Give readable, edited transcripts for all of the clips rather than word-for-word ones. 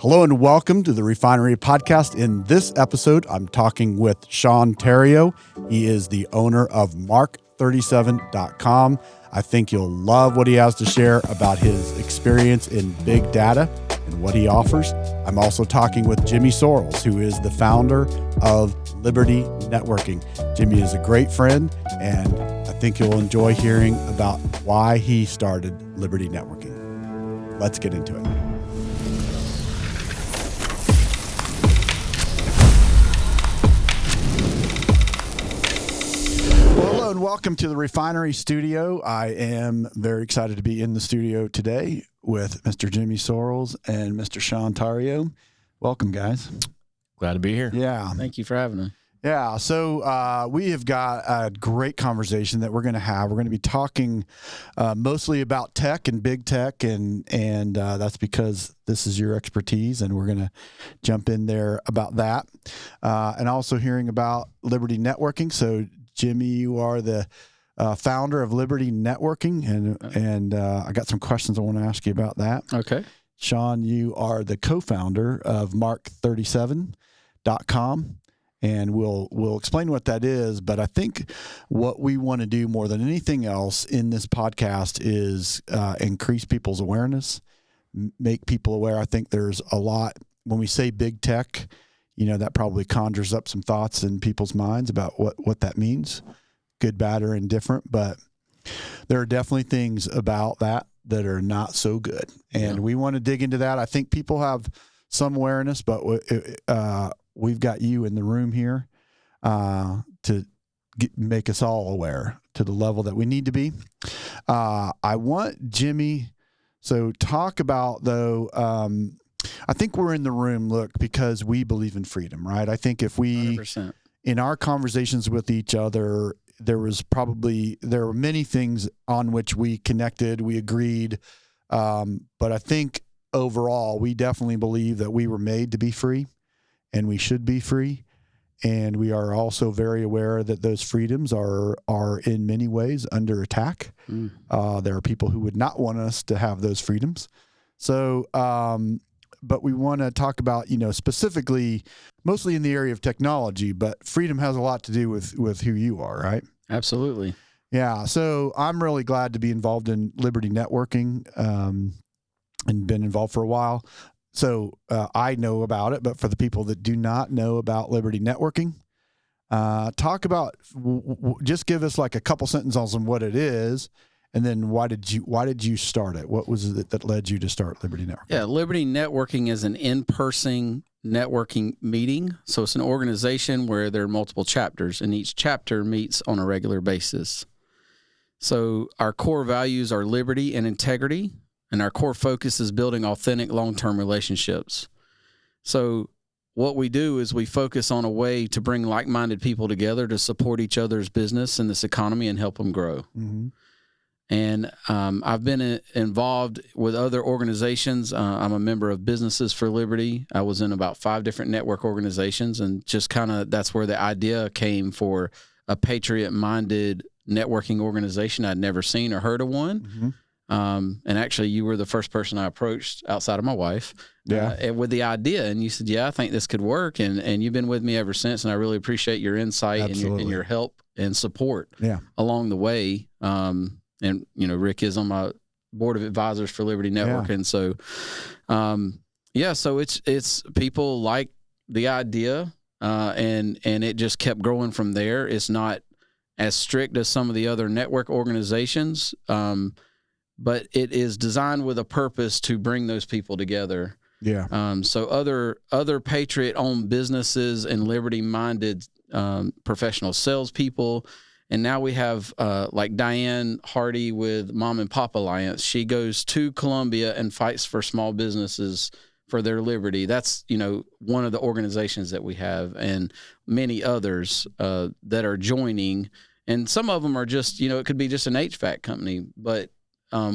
Hello and welcome to the Refinery Podcast. In this episode, I'm talking with Sean Tario. He is the owner of Mark37.com. I think you'll love what he has to share about his experience in big data and what he offers. I'm also talking with Jimmy Sorrells, who is the founder of Liberty Networking. Jimmy is a great friend, and I think you'll enjoy hearing about why he started Liberty Networking. Let's get into it. Hello and welcome to the Refinery Studio. I am very excited to be in the studio today with Mr. Jimmy Sorrells and Mr. Sean Tario. Welcome, guys. Glad to be here. Yeah. Thank you for having us. Yeah. So we have got a great conversation that we're going to have. We're going to be talking mostly about tech and big tech, and that's because this is your expertise, and we're going to jump in there about that, and also hearing about Liberty Networking. So, Jimmy, you are the founder of Liberty Networking, and I got some questions I want to ask you about that. Okay. Sean, you are the co-founder of Mark37.com. And we'll explain what that is, but I think what we want to do more than anything else in this podcast is increase people's awareness, make people aware. I think there's a lot, when we say big tech, that probably conjures up some thoughts in people's minds about what that means, good, bad, or indifferent. But there are definitely things about that are not so good. And we want to dig into that. I think people have some awareness, but we've got you in the room here to make us all aware to the level that we need to be. I want Jimmy, so talk about, though, I think we're in the room, look, because we believe in freedom, right? I think if we, 100%. In our conversations with each other, there were many things on which we connected, we agreed, but I think overall, we definitely believe that we were made to be free. And we should be free. And we are also very aware that those freedoms are in many ways under attack. There are people who would not want us to have those freedoms. So, but we want to talk about, specifically, mostly in the area of technology, but freedom has a lot to do with who you are, right? Absolutely. Yeah. So I'm really glad to be involved in Liberty Networking and been involved for a while. So I know about it, but for the people that do not know about Liberty Networking, talk about, just give us like a couple sentences on what it is, and then why did you start it? What was it that led you to start Liberty Networking? Yeah, Liberty Networking is an in-person networking meeting. So it's an organization where there are multiple chapters, and each chapter meets on a regular basis. So our core values are liberty and integrity. And our core focus is building authentic long-term relationships. So what we do is we focus on a way to bring like-minded people together to support each other's business in this economy and help them grow. Mm-hmm. And I've been involved with other organizations. I'm a member of Businesses for Liberty. I was in about 5 different network organizations, and just kind of that's where the idea came for a patriot-minded networking organization. I'd never seen or heard of one. Mm-hmm. And actually, you were the first person I approached outside of my wife with the idea. And you said, I think this could work. And you've been with me ever since. And I really appreciate your insight and your help and support along the way. And, Rick is on my board of advisors for Liberty Network. And so, so it's people like the idea and it just kept growing from there. It's not as strict as some of the other network organizations. But it is designed with a purpose to bring those people together. Yeah. So other patriot-owned businesses and liberty-minded professional salespeople, and now we have like Diane Hardy with Mom and Pop Alliance. She goes to Colombia and fights for small businesses for their liberty. That's one of the organizations that we have, and many others that are joining. And some of them are just it could be just an HVAC company, but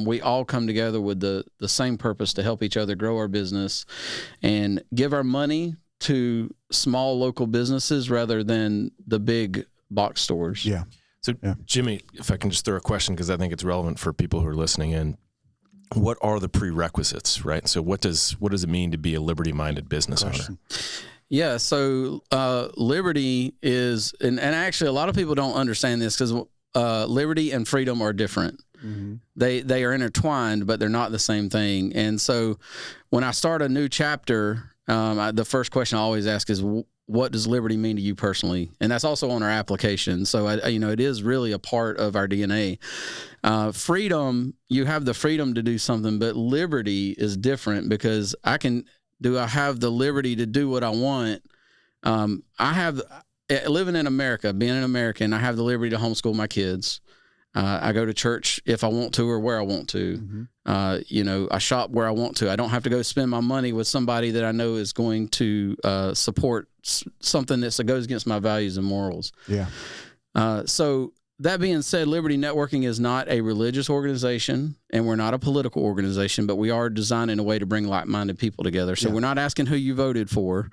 we all come together with the same purpose to help each other grow our business and give our money to small local businesses rather than the big box stores. Yeah. So, Jimmy, if I can just throw a question, because I think it's relevant for people who are listening in. what are the prerequisites, right? So what does it mean to be a liberty-minded business owner? Yeah, so liberty is, and actually a lot of people don't understand this because liberty and freedom are different. Mm-hmm. They are intertwined, but they're not the same thing. And so when I start a new chapter, the first question I always ask is, what does liberty mean to you personally? And that's also on our application. So, it is really a part of our DNA. Freedom, you have the freedom to do something, but liberty is different because I have the liberty to do what I want? Living in America, being an American, I have the liberty to homeschool my kids. I go to church if I want to or where I want to. Mm-hmm. I shop where I want to. I don't have to go spend my money with somebody that I know is going to support something that goes against my values and morals. Yeah. So that being said, Liberty Networking is not a religious organization and we're not a political organization, but we are designed in a way to bring like-minded people together. So we're not asking who you voted for,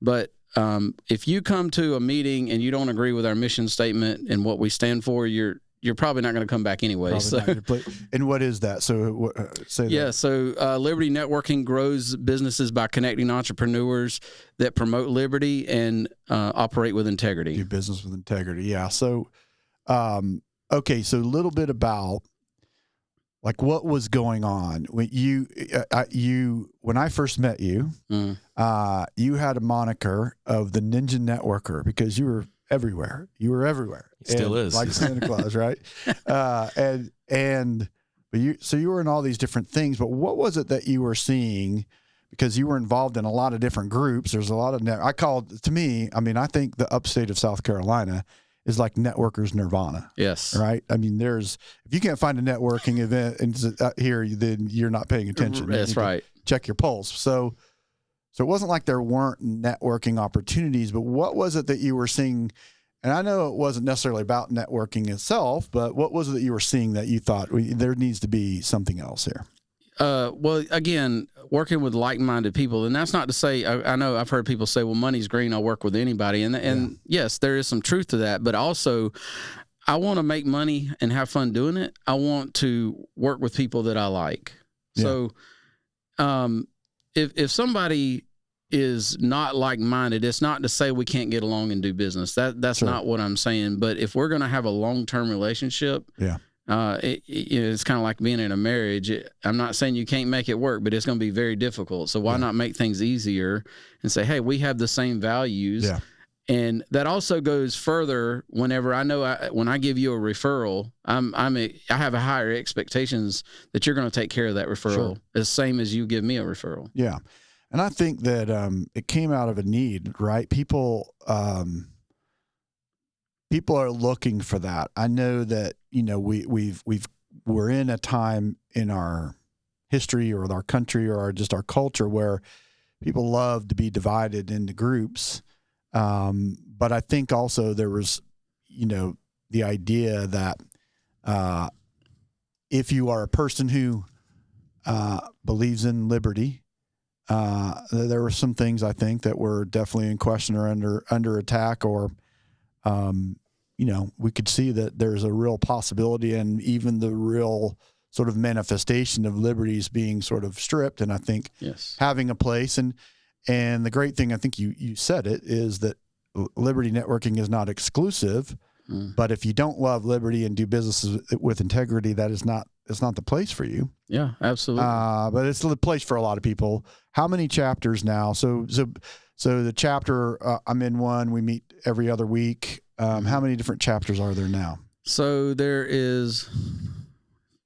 but if you come to a meeting and you don't agree with our mission statement and what we stand for, you're probably not going to come back anyway. And what is that? So say that. Yeah. So Liberty Networking grows businesses by connecting entrepreneurs that promote liberty and operate with integrity. Do business with integrity. Yeah. So, okay. So a little bit about like what was going on when when I first met you, you had a moniker of the Ninja Networker because you were everywhere. You were everywhere. He still is. Like Santa Claus, right? But you were in all these different things, but what was it that you were seeing? Because you were involved in a lot of different groups. There's a lot of I think the upstate of South Carolina is like networkers nirvana. Yes. Right? I mean, if you can't find a networking event here, then you're not paying attention. That's right. Check your pulse. So it wasn't like there weren't networking opportunities, but what was it that you were seeing? And I know it wasn't necessarily about networking itself, but what was it that you were seeing that you thought there needs to be something else here? Well, again, working with like-minded people, and that's not to say, I know I've heard people say, well, money's green, I'll work with anybody. And yes, there is some truth to that, but also I want to make money and have fun doing it. I want to work with people that I like. Yeah. So, if somebody is not like-minded, it's not to say we can't get along and do business. That's sure. Not what I'm saying. But if we're going to have a long-term relationship, it's kind of like being in a marriage. I'm not saying you can't make it work, but it's going to be very difficult. So why not make things easier and say, hey, we have the same values. Yeah. And that also goes further whenever when I give you a referral, I have a higher expectations that you're going to take care of that referral, sure. The same as you give me a referral. Yeah. And I think that it came out of a need, right? People are looking for that. I know that, we're in a time in our history or our country or just our culture where people love to be divided into groups. But I think also there was, the idea that if you are a person who believes in liberty, there were some things I think that were definitely in question or under attack, or we could see that there's a real possibility and even the real sort of manifestation of liberties being sort of stripped. And I think having a place and the great thing, I think you said it, is that Liberty Networking is not exclusive, but if you don't love liberty and do businesses with integrity, it's not the place for you. Yeah, absolutely. But it's the place for a lot of people. How many chapters now? So the chapter, I'm in one, we meet every other week. How many different chapters are there now? So there is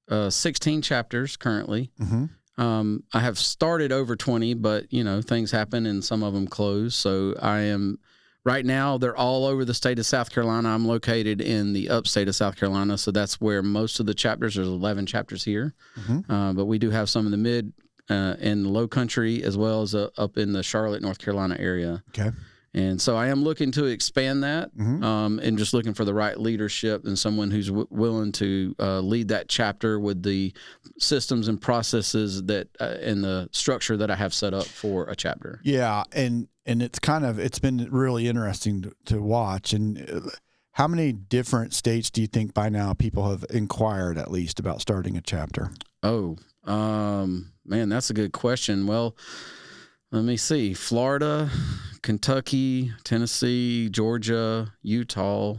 16 chapters currently. Mm-hmm. I have started over 20, but things happen and some of them close. So I am right now. They're all over the state of South Carolina. I'm located in the upstate of South Carolina, so that's where most of the chapters. There's 11 chapters here, mm-hmm. But we do have some in the mid and low country as well as up in the Charlotte, North Carolina area. Okay. And so I am looking to expand that, mm-hmm. And just looking for the right leadership and someone who's willing to lead that chapter with the systems and processes that and the structure that I have set up for a chapter. Yeah, and it's been really interesting to watch. And how many different states do you think by now people have inquired at least about starting a chapter? Oh, Man, that's a good question. Well, let me see. Florida, Kentucky, Tennessee, Georgia, Utah.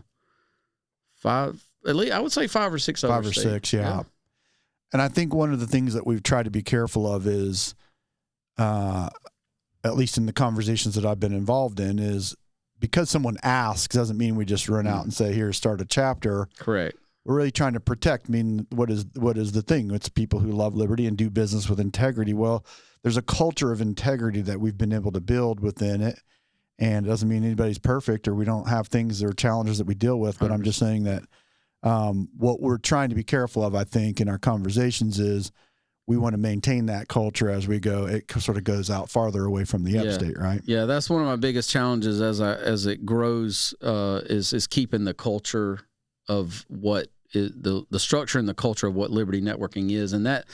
At least I would say 5 or 6 5 or overstate. 6, yeah. And I think one of the things that we've tried to be careful of is, at least in the conversations that I've been involved in, is because someone asks doesn't mean we just run out and say, here, start a chapter. Correct. We're really trying to protect. I mean, what is the thing? It's people who love liberty and do business with integrity. Well, there's a culture of integrity that we've been able to build within it. And it doesn't mean anybody's perfect or we don't have things or challenges that we deal with. But 100%. I'm just saying that what we're trying to be careful of, I think, in our conversations is we want to maintain that culture as we go. It sort of goes out farther away from the upstate, right? Yeah, that's one of my biggest challenges as it grows is keeping the culture of what is the structure and the culture of what Liberty Networking is, and I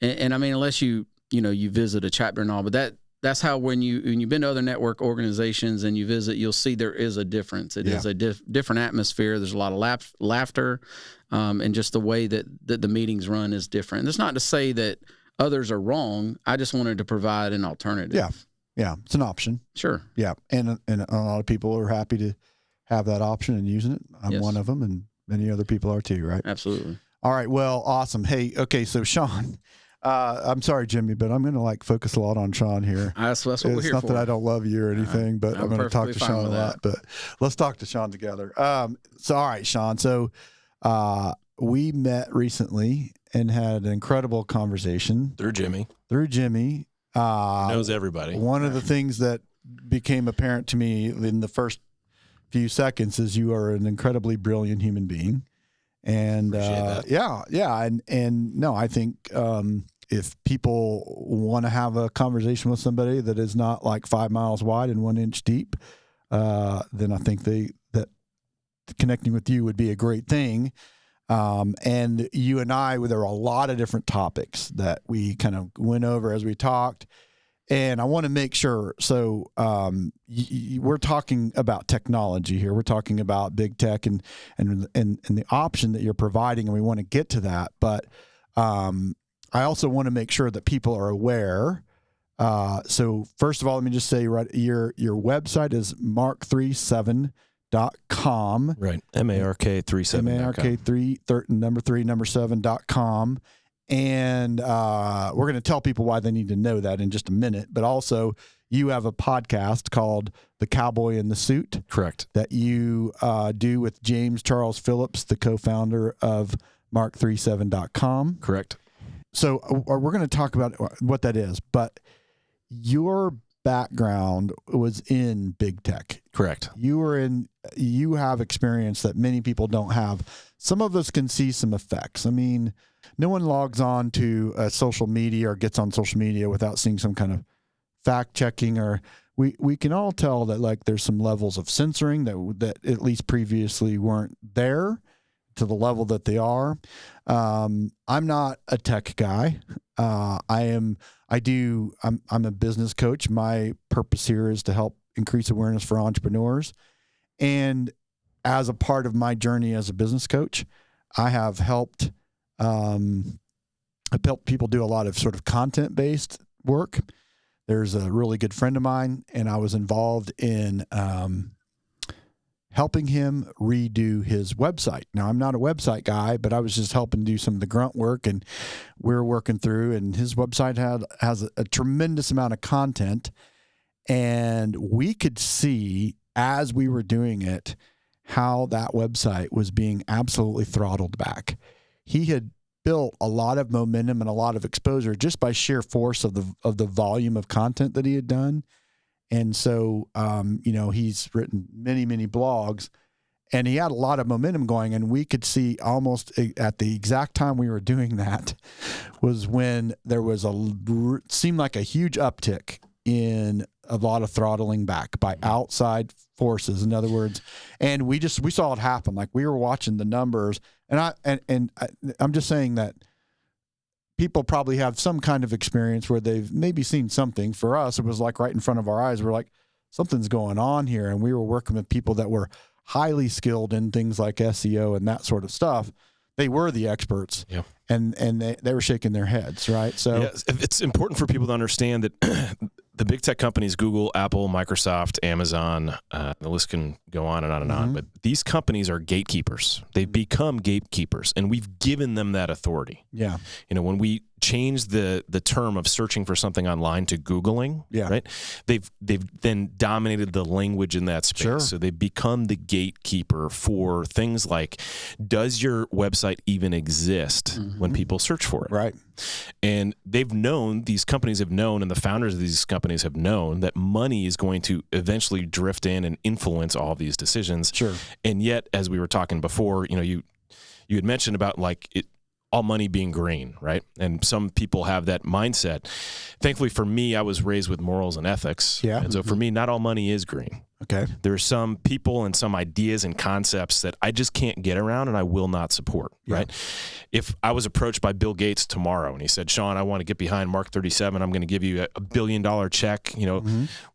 mean, unless you visit a chapter and all, but that's how when you've been to other network organizations and you visit, you'll see there is a difference. It is a different atmosphere. There's a lot of laughter, and just the way that the meetings run is different. And it's not to say that others are wrong. I just wanted to provide an alternative. Yeah, it's an option. Sure. Yeah, and a lot of people are happy to have that option and using it. I'm one of them, and many other people are too, right? Absolutely. All right, well, awesome. Hey, okay, so Sean, I'm sorry, Jimmy, but I'm going to focus a lot on Sean here. That's what we're here for. It's not that I don't love you or anything, but I'm going to talk to Sean a lot. But let's talk to Sean together. So, all right, Sean. So, we met recently and had an incredible conversation through Jimmy. Knows everybody. One of the things that became apparent to me in the first few seconds is you are an incredibly brilliant human being. And and no, I think if people want to have a conversation with somebody that is not like 5 miles wide and 1 inch deep, then I think that connecting with you would be a great thing. And you and I, there were a lot of different topics that we kind of went over as we talked. And I want to make sure. So we're talking about technology here. We're talking about big tech and the option that you're providing, and we want to get to that. But I also want to make sure that people are aware. So first of all, let me just say, right, your website is mark37.com. Right. MARK7.com. And we're going to tell people why they need to know that in just a minute. But also, you have a podcast called The Cowboy in the Suit. Correct. That you do with James Charles Phillips, the co-founder of mark37.com. Correct. So we're going to talk about what that is. But your background was in big tech. Correct. You have experience that many people don't have. Some of us can see some effects. I mean, no one logs on to social media or gets on social media without seeing some kind of fact checking, or we can all tell that like there's some levels of censoring that at least previously weren't there to the level that they are. I'm not a tech guy. I'm a business coach. My purpose here is to help increase awareness for entrepreneurs. And as a part of my journey as a business coach, I have helped people do a lot of sort of content-based work. There's a really good friend of mine, and I was involved in helping him redo his website. Now, I'm not a website guy, but I was just helping do some of the grunt work, and we're working through, and his website has a tremendous amount of content, and we could see as we were doing it how that website was being absolutely throttled back. He had built a lot of momentum and a lot of exposure just by sheer force of the volume of content that he had done. And so, he's written many, many blogs, and he had a lot of momentum going, and we could see almost at the exact time we were doing that was when there was seemed like a huge uptick in a lot of throttling back by outside forces. In other words, and we saw it happen. Like we were watching the numbers, and I'm just saying that people probably have some kind of experience where they've maybe seen something. For us, it was like right in front of our eyes. We're like, something's going on here. And we were working with people that were highly skilled in things like SEO and that sort of stuff. They were the experts. Yeah. And they were shaking their heads, right? So yeah, it's important for people to understand that the big tech companies, Google, Apple, Microsoft, Amazon, the list can go on and on and on. But these companies are gatekeepers. They've become gatekeepers, and we've given them that authority. Yeah. When we changed the term of searching for something online to Googling, right? They've then dominated the language in that space. Sure. So they've become the gatekeeper for things like, does your website even exist when people search for it? Right. And these companies have known, and the founders of these companies have known that money is going to eventually drift in and influence all of these decisions. Sure. And yet, as we were talking before, you had mentioned about all money being green, right? And some people have that mindset. Thankfully for me, I was raised with morals and ethics. Yeah. And so for me, not all money is green. Okay. There are some people and some ideas and concepts that I just can't get around and I will not support, right? If I was approached by Bill Gates tomorrow and he said, Sean, I want to get behind Mark 37. I'm going to give you a $1 billion check.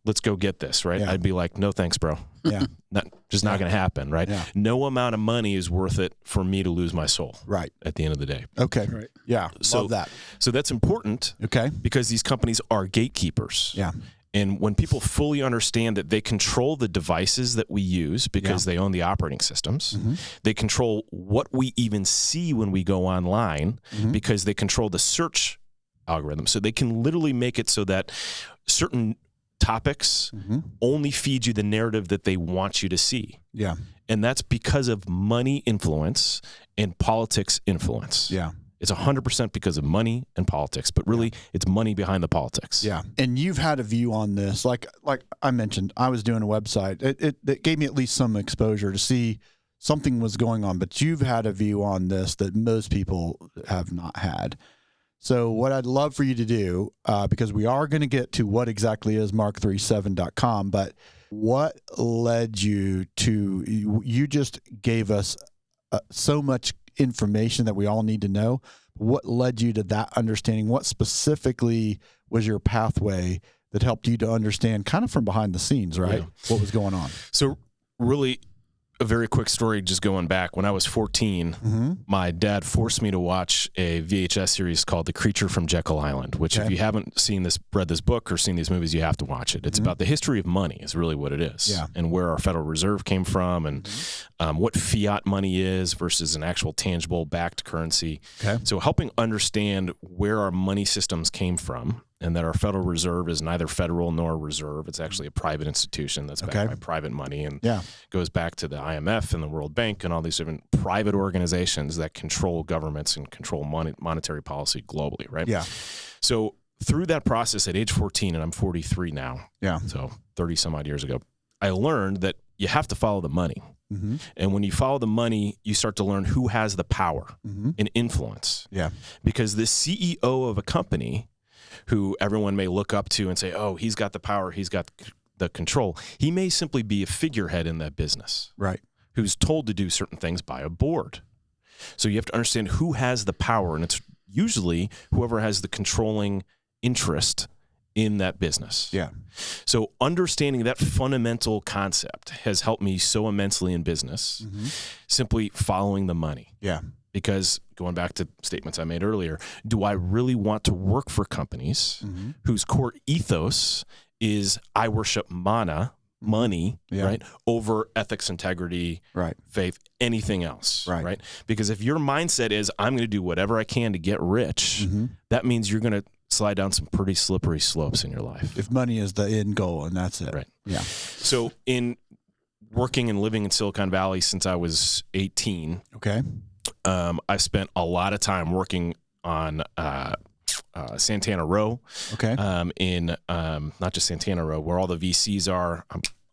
Let's go get this, right? Yeah. I'd be like, no, thanks, bro. Yeah. Not going to happen, right? Yeah. No amount of money is worth it for me to lose my soul. Right. At the end of the day. Okay. Right. Yeah. Love that. So that's important. Okay. Because these companies are gatekeepers. Yeah. And when people fully understand that they control the devices that we use because they own the operating systems, they control what we even see when we go online because they control the search algorithm. So they can literally make it so that certain topics only feed you the narrative that they want you to see. Yeah. And that's because of money influence and politics influence. Yeah. It's 100% because of money and politics, but really it's money behind the politics. Yeah. And you've had a view on this. Like I mentioned, I was doing a website. It gave me at least some exposure to see something was going on, but you've had a view on this that most people have not had. So what I'd love for you to do, because we are going to get to what exactly is mark37.com, but what led you to, you just gave us so much information that we all need to know. What led you to that understanding? What specifically was your pathway that helped you to understand kind of from behind the scenes, right? Yeah. What was going on? So really a very quick story, just going back. When I was 14, my dad forced me to watch a VHS series called The Creature from Jekyll Island, which if you haven't read this book or seen these movies, you have to watch it. It's about the history of money is really what it is, and where our Federal Reserve came from, and what fiat money is versus an actual tangible backed currency. Okay. So helping understand where our money systems came from, and that our Federal Reserve is neither federal nor reserve. It's actually a private institution that's backed by private money, and goes back to the IMF and the World Bank and all these different private organizations that control governments and control monetary policy globally, right? Yeah. So through that process at age 14, and I'm 43 now, so 30 some odd years ago, I learned that you have to follow the money. And when you follow the money, you start to learn who has the power and influence. Yeah. Because the CEO of a company, who everyone may look up to and say, oh, he's got the power, he's got the control, he may simply be a figurehead in that business. Right. Who's told to do certain things by a board. So you have to understand who has the power, and it's usually whoever has the controlling interest in that business. Yeah. So understanding that fundamental concept has helped me so immensely in business, simply following the money. Yeah. Because going back to statements I made earlier, do I really want to work for companies whose core ethos is I worship money, right, over ethics, integrity, faith, anything else, right? Because if your mindset is I'm going to do whatever I can to get rich, that means you're going to slide down some pretty slippery slopes in your life. If money is the end goal, and that's it. Right. Yeah. So in working and living in Silicon Valley since I was 18, I spent a lot of time working on Santana Row. Okay. In not just Santana Row, where all the VCs are.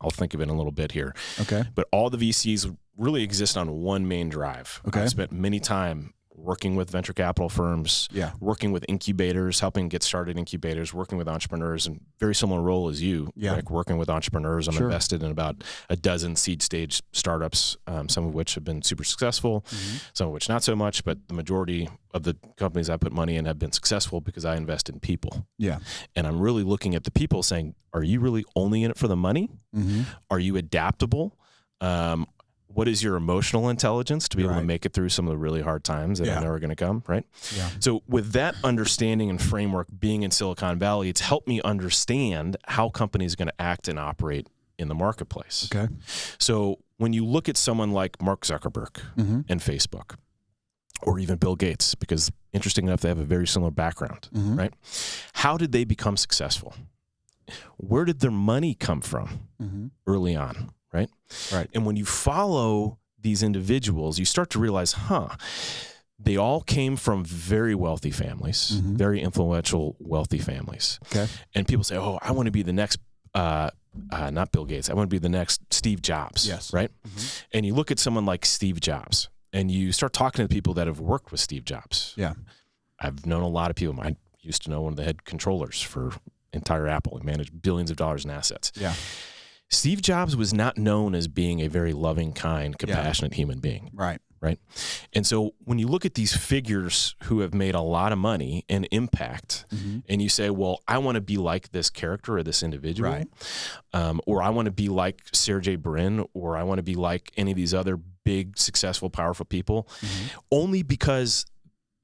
I'll think of it in a little bit here. Okay. But all the VCs really exist on one main drive. Okay. I spent many time working with venture capital firms, working with incubators, helping get started incubators, working with entrepreneurs, and very similar role as you, like working with entrepreneurs. I'm invested in about a dozen seed stage startups, some of which have been super successful, some of which not so much, but the majority of the companies I put money in have been successful because I invest in people. Yeah. And I'm really looking at the people saying, are you really only in it for the money? Are you adaptable? What is your emotional intelligence to be able to make it through some of the really hard times that I know are going to come, right? Yeah. So with that understanding and framework, being in Silicon Valley, it's helped me understand how companies are going to act and operate in the marketplace. Okay. So when you look at someone like Mark Zuckerberg and Facebook, or even Bill Gates, because interesting enough, they have a very similar background, right? How did they become successful? Where did their money come from early on, right? Right. And when you follow these individuals, you start to realize, they all came from very wealthy families, very influential, wealthy families. Okay. And people say, oh, I want to be the next, not Bill Gates, I want to be the next Steve Jobs, Yes. right? And you look at someone like Steve Jobs, and you start talking to people that have worked with Steve Jobs. Yeah. I've known a lot of people. I used to know one of the head controllers for entire Apple. He managed billions of dollars in assets. Yeah. Steve Jobs was not known as being a very loving, kind, compassionate human being. Right. Right. And so when you look at these figures who have made a lot of money and impact, and you say, well, I want to be like this character or this individual, Right. Or I want to be like Sergey Brin, or I want to be like any of these other big, successful, powerful people, only because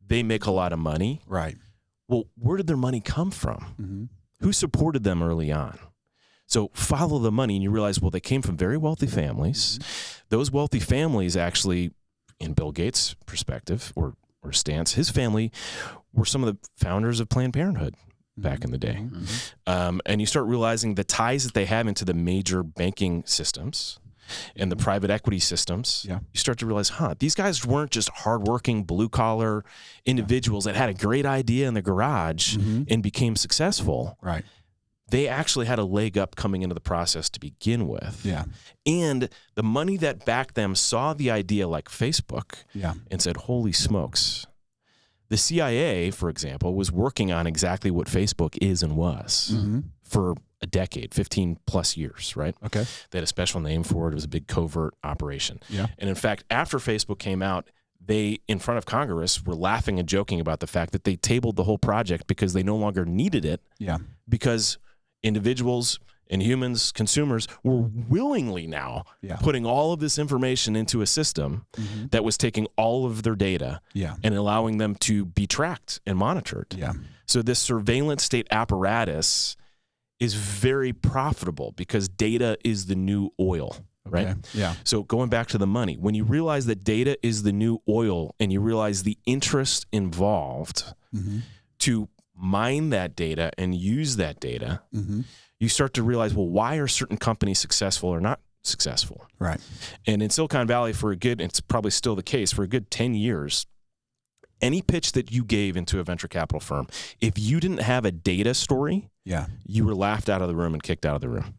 they make a lot of money. Right. Well, where did their money come from? Who supported them early on? So follow the money, and you realize, well, they came from very wealthy families. Those wealthy families actually, in Bill Gates' perspective or stance, his family were some of the founders of Planned Parenthood back in the day. And you start realizing the ties that they have into the major banking systems and the private equity systems. Yeah. You start to realize, these guys weren't just hardworking, blue-collar individuals that had a great idea in the garage and became successful. Right. They actually had a leg up coming into the process to begin with. Yeah. And the money that backed them saw the idea like Facebook and said, holy smokes. The CIA, for example, was working on exactly what Facebook is and was for a decade, 15 plus years, right? Okay. They had a special name for it. It was a big covert operation. Yeah. And in fact, after Facebook came out, they, in front of Congress, were laughing and joking about the fact that they tabled the whole project because they no longer needed it. Yeah. Because individuals and humans, consumers, were willingly now putting all of this information into a system that was taking all of their data and allowing them to be tracked and monitored. Yeah. So this surveillance state apparatus is very profitable because data is the new oil, right? Okay. Yeah. So going back to the money, when you realize that data is the new oil and you realize the interest involved to mine that data and use that data, you start to realize, well, why are certain companies successful or not successful? Right. And in Silicon Valley, it's probably still the case, for a good 10 years, any pitch that you gave into a venture capital firm, if you didn't have a data story, you were laughed out of the room and kicked out of the room.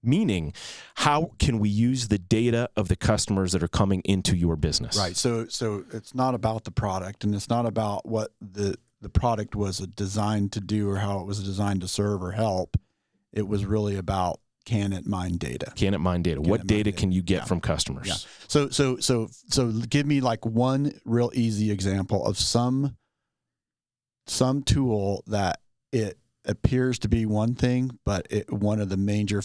Meaning, how can we use the data of the customers that are coming into your business? Right. So it's not about the product, and it's not about what the product was designed to do or how it was designed to serve or help. It was really about, can it mine data? Can it mine data? What data can you get from customers? Yeah. So give me like one real easy example of some tool that it appears to be one thing, but one of the major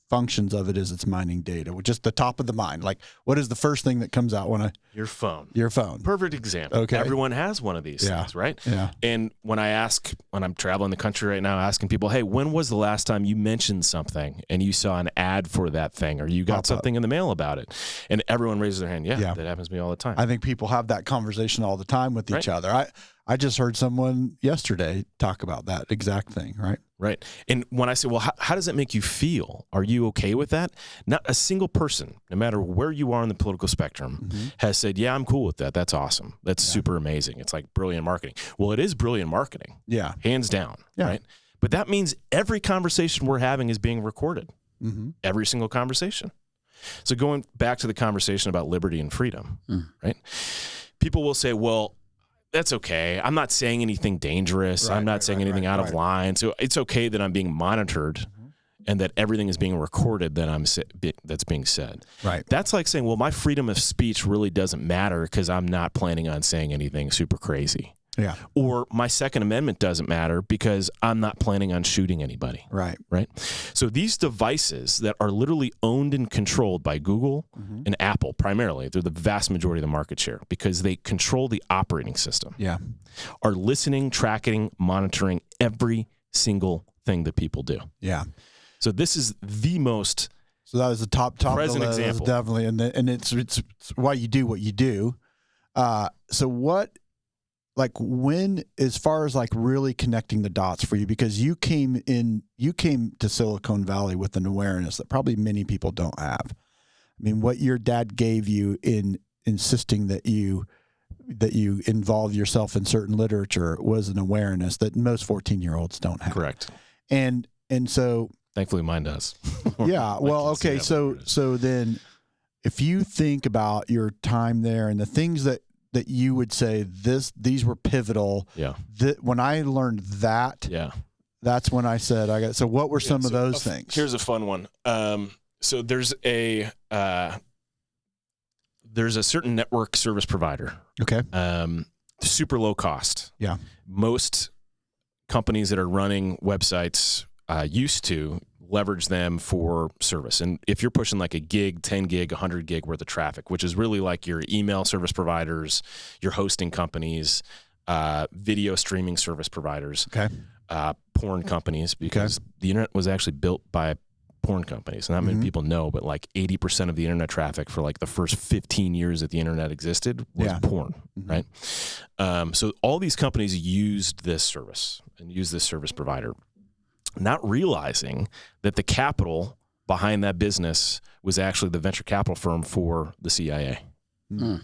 functions of it is it's mining data, which is the top of the mind. Like, what is the first thing that comes out when your phone? Your phone. Perfect example. Okay. Everyone has one of these things, right? Yeah. And when I'm traveling the country right now, asking people, hey, when was the last time you mentioned something and you saw an ad for that thing, or you got something in the mail about it? And everyone raises their hand. Yeah, that happens to me all the time. I think people have that conversation all the time with each other. I just heard someone yesterday talk about that exact thing, right? Right. And when I say, well, how does it make you feel? Are you okay with that? Not a single person, no matter where you are on the political spectrum, has said, yeah, I'm cool with that. That's awesome. That's super amazing. It's like brilliant marketing. Well, it is brilliant marketing. Yeah. Hands down. Yeah. Right. But that means every conversation we're having is being recorded. Every single conversation. So going back to the conversation about liberty and freedom, right? People will say, well, that's okay. I'm not saying anything dangerous. I'm not saying anything out of line. So it's okay that I'm being monitored and that everything is being recorded that's being said. Right. That's like saying, well, my freedom of speech really doesn't matter because I'm not planning on saying anything super crazy. Yeah. Or my Second Amendment doesn't matter because I'm not planning on shooting anybody. Right. Right. So these devices that are literally owned and controlled by Google and Apple primarily, they're the vast majority of the market share because they control the operating system. Yeah. Are listening, tracking, monitoring every single thing that people do. Yeah. So this is the most So that is the top present of the list, example. definitely, and it's why you do what you do. So what, like, when, as far as like really connecting the dots for you, because you came to Silicon Valley with an awareness that probably many people don't have. I mean, what your dad gave you in insisting that you involve yourself in certain literature was an awareness that most 14-year-olds don't have. correct. And so, Thankfully, mine does. yeah. Well, kids okay. have So awareness. then, if you think about your time there and the things that you would say these were pivotal. Yeah. When I learned that, Yeah. that's when I said So what were some of those things? Here's a fun one. So there's a certain network service provider. Okay. Super low cost. Yeah. Most companies that are running websites used to leverage them for service. And if you're pushing like a gig, 10 gig, 100 gig worth of traffic, which is really like your email service providers, your hosting companies, video streaming service providers, Okay. Porn companies, because the internet was actually built by porn companies. Not many people know, but like 80% of the internet traffic for like the first 15 years that the internet existed was porn, right? So all these companies used this service and used this service provider, not realizing that the capital behind that business was actually the venture capital firm for the CIA. Wow.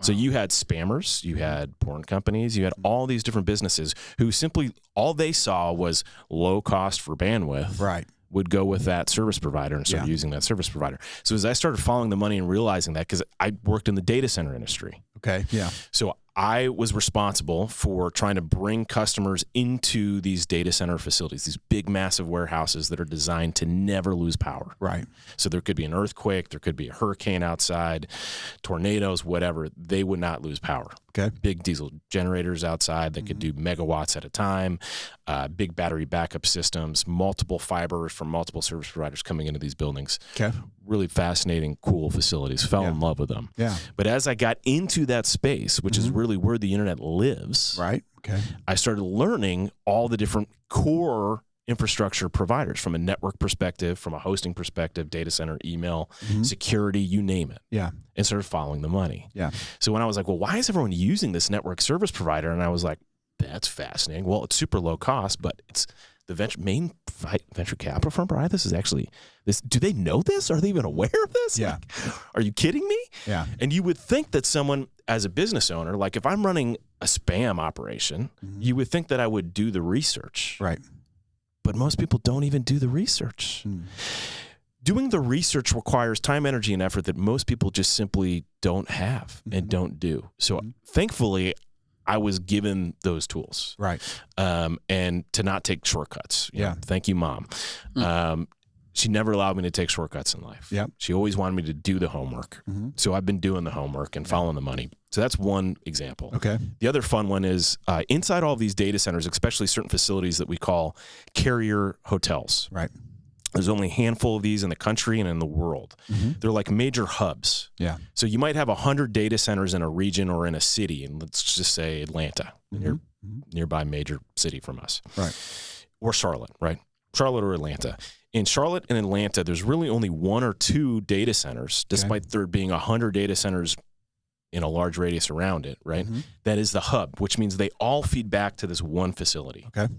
So you had spammers, you had porn companies, you had all these different businesses who simply, all they saw was low cost for bandwidth. Right. Would go with that service provider and start using that service provider. So as I started following the money and realizing that, because I worked in the data center industry. Okay. Yeah. So I was responsible for trying to bring customers into these data center facilities, these big, massive warehouses that are designed to never lose power. Right. So there could be an earthquake, there could be a hurricane outside, tornadoes, whatever. They would not lose power. Okay. Big diesel generators outside that could do megawatts at a time, big battery backup systems, multiple fibers from multiple service providers coming into these buildings. Okay. Really fascinating, cool facilities. Fell in love with them. Yeah. But as I got into that space, which is really where the internet lives, Right. Okay. I started learning all the different core infrastructure providers from a network perspective, from a hosting perspective, data center, email, security, you name it. Yeah. And started following the money. Yeah. So when I was like, well, why is everyone using this network service provider? And I was like, that's fascinating. Well, it's super low cost, but it's the venture capital firm, right? This is actually this. Do they know this? Are they even aware of this? Yeah. Like, are you kidding me? Yeah. And you would think that someone, as a business owner, like if I'm running a spam operation, you would think that I would do the research. Right. But most people don't even do the research. Doing the research requires time, energy, and effort that most people just simply don't have and don't do. So thankfully, I was given those tools. Right. And to not take shortcuts. You know, Yeah. thank you, Mom. She never allowed me to take shortcuts in life. Yep. She always wanted me to do the homework. So I've been doing the homework and following the money. So that's one example. Okay. The other fun one is inside all these data centers, especially certain facilities that we call carrier hotels. Right. There's only a handful of these in the country and in the world. They're like major hubs. Yeah. So you might have 100 data centers in a region or in a city, and let's just say Atlanta, nearby major city from us. Right. Or Charlotte, right? Charlotte or Atlanta. In Charlotte and Atlanta, there's really only one or two data centers, despite there being 100 data centers in a large radius around it, right? That is the hub, which means they all feed back to this one facility. Okay.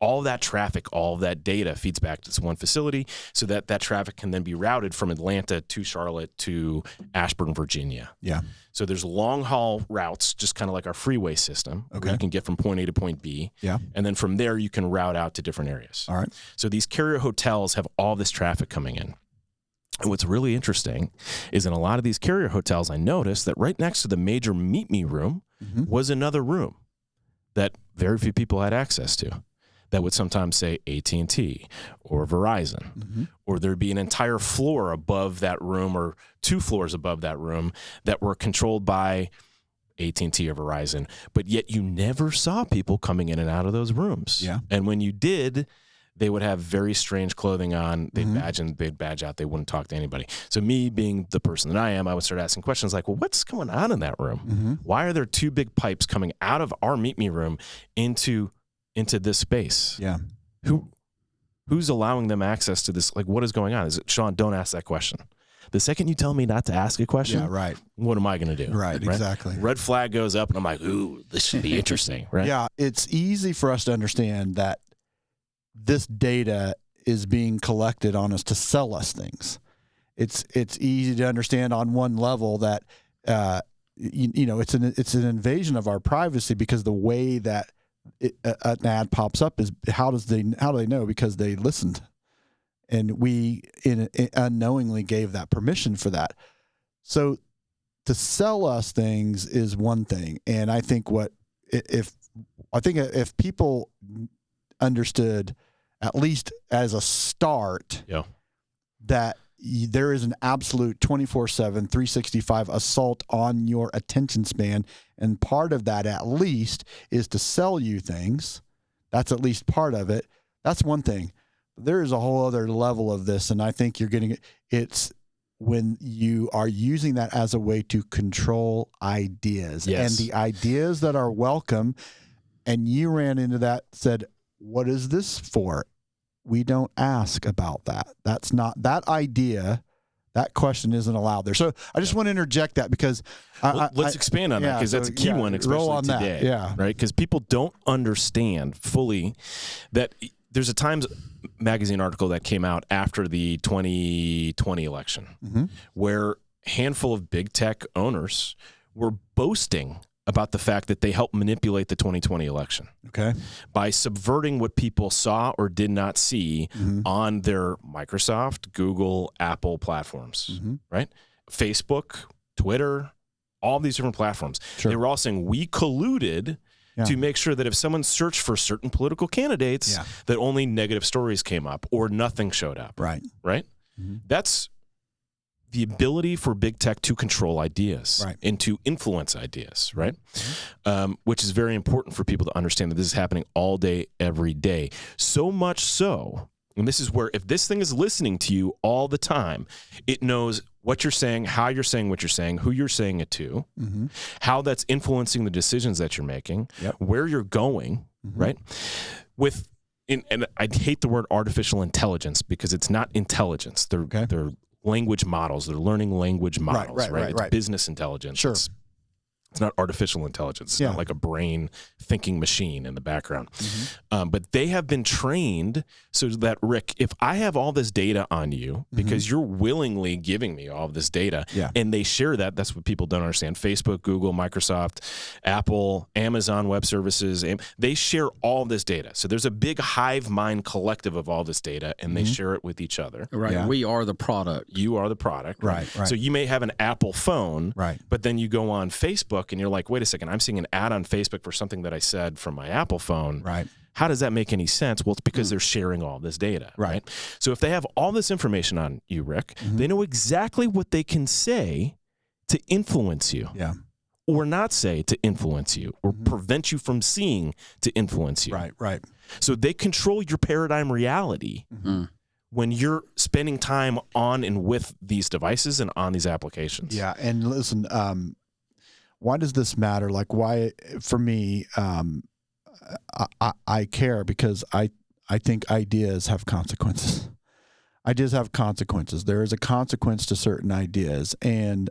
All that traffic, all of that data feeds back to this one facility so that that traffic can then be routed from Atlanta to Charlotte to Ashburn, Virginia. Yeah. So there's long haul routes, just kind of like our freeway system. Okay. Where you can get from point A to point B. Yeah. And then from there, you can route out to different areas. All right. So these carrier hotels have all this traffic coming in. And what's really interesting is in a lot of these carrier hotels, I noticed that right next to the major meet me room was another room that very few people had access to. That would sometimes say AT&T or Verizon, or there'd be an entire floor above that room or two floors above that room that were controlled by AT&T or Verizon, but yet you never saw people coming in and out of those rooms. Yeah. And when you did, they would have very strange clothing on. They'd badge in, they'd badge out. They wouldn't talk to anybody. So me being the person that I am, I would start asking questions like, well, what's going on in that room? Why are there two big pipes coming out of our Meet Me room into this space? Yeah. Who's allowing them access to this? Like, what is going on? Is it, Sean, don't ask that question. The second you tell me not to ask a question, Yeah, right. what am I going to do? Right, exactly. Red flag goes up, and I'm like, ooh, this should be interesting, right? Yeah, it's easy for us to understand that this data is being collected on us to sell us things. It's easy to understand on one level that it's an invasion of our privacy, because the way that an ad pops up is how do they know? Because they listened, and we unknowingly gave that permission for that. So to sell us things is one thing, and I think if people understood, at least as a start, that there is an absolute 24/7, 365 assault on your attention span, and part of that at least is to sell you things. That's at least part of it. That's one thing. There is a whole other level of this, and I think you're getting it's when you are using that as a way to control ideas. Yes. And the ideas that are welcome, and you ran into that, said, what is this for? We don't ask about that. That's not that idea. That question isn't allowed there. So I just want to interject that, because let's expand on that, because that's a key one, especially today. Yeah. Right? Because people don't understand fully that there's a Times Magazine article that came out after the 2020 election where a handful of big tech owners were boasting about the fact that they helped manipulate the 2020 election by subverting what people saw or did not see on their Microsoft, Google, Apple platforms, right? Facebook, Twitter, all these different platforms. Sure. They were all saying, we colluded to make sure that if someone searched for certain political candidates, that only negative stories came up or nothing showed up. Right. Right? That's the ability for big tech to control ideas and to influence ideas, right? Which is very important for people to understand that this is happening all day, every day. So much so, and this is where if this thing is listening to you all the time, it knows what you're saying, how you're saying what you're saying, who you're saying it to, how that's influencing the decisions that you're making, where you're going, right? And I hate the word artificial intelligence, because it's not intelligence. They're language models. They're learning language models, right? It's business intelligence. Sure. It's not artificial intelligence. It's not like a brain thinking machine in the background. But they have been trained so that, Rick, if I have all this data on you, because you're willingly giving me all of this data, and they share that, that's what people don't understand. Facebook, Google, Microsoft, Apple, Amazon Web Services, they share all of this data. So there's a big hive mind collective of all this data, and they share it with each other. Right. Yeah. We are the product. You are the product. Right. So you may have an Apple phone, right, but then you go on Facebook, and you're like, wait a second, I'm seeing an ad on Facebook for something that I said from my Apple phone. Right. How does that make any sense? Well, it's because they're sharing all this data. Right. So if they have all this information on you, Rick, they know exactly what they can say to influence you. Yeah. Or not say to influence you, or prevent you from seeing to influence you. Right. So they control your paradigm reality when you're spending time on and with these devices and on these applications. Yeah. And listen, why does this matter? Like, why, for me, I care, because I think ideas have consequences. Ideas have consequences. There is a consequence to certain ideas. And,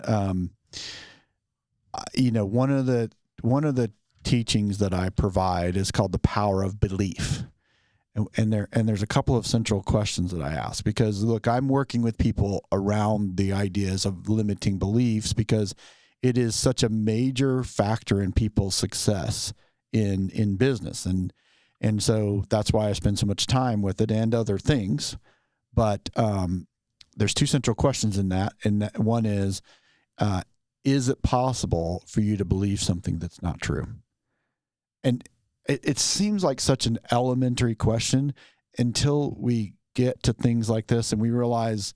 one of the teachings that I provide is called the power of belief. And there's a couple of central questions that I ask, because look, I'm working with people around the ideas of limiting beliefs, because it is such a major factor in people's success in business. And so that's why I spend so much time with it and other things. But there's two central questions in that. And that one is it possible for you to believe something that's not true? And it seems like such an elementary question until we get to things like this and we realize,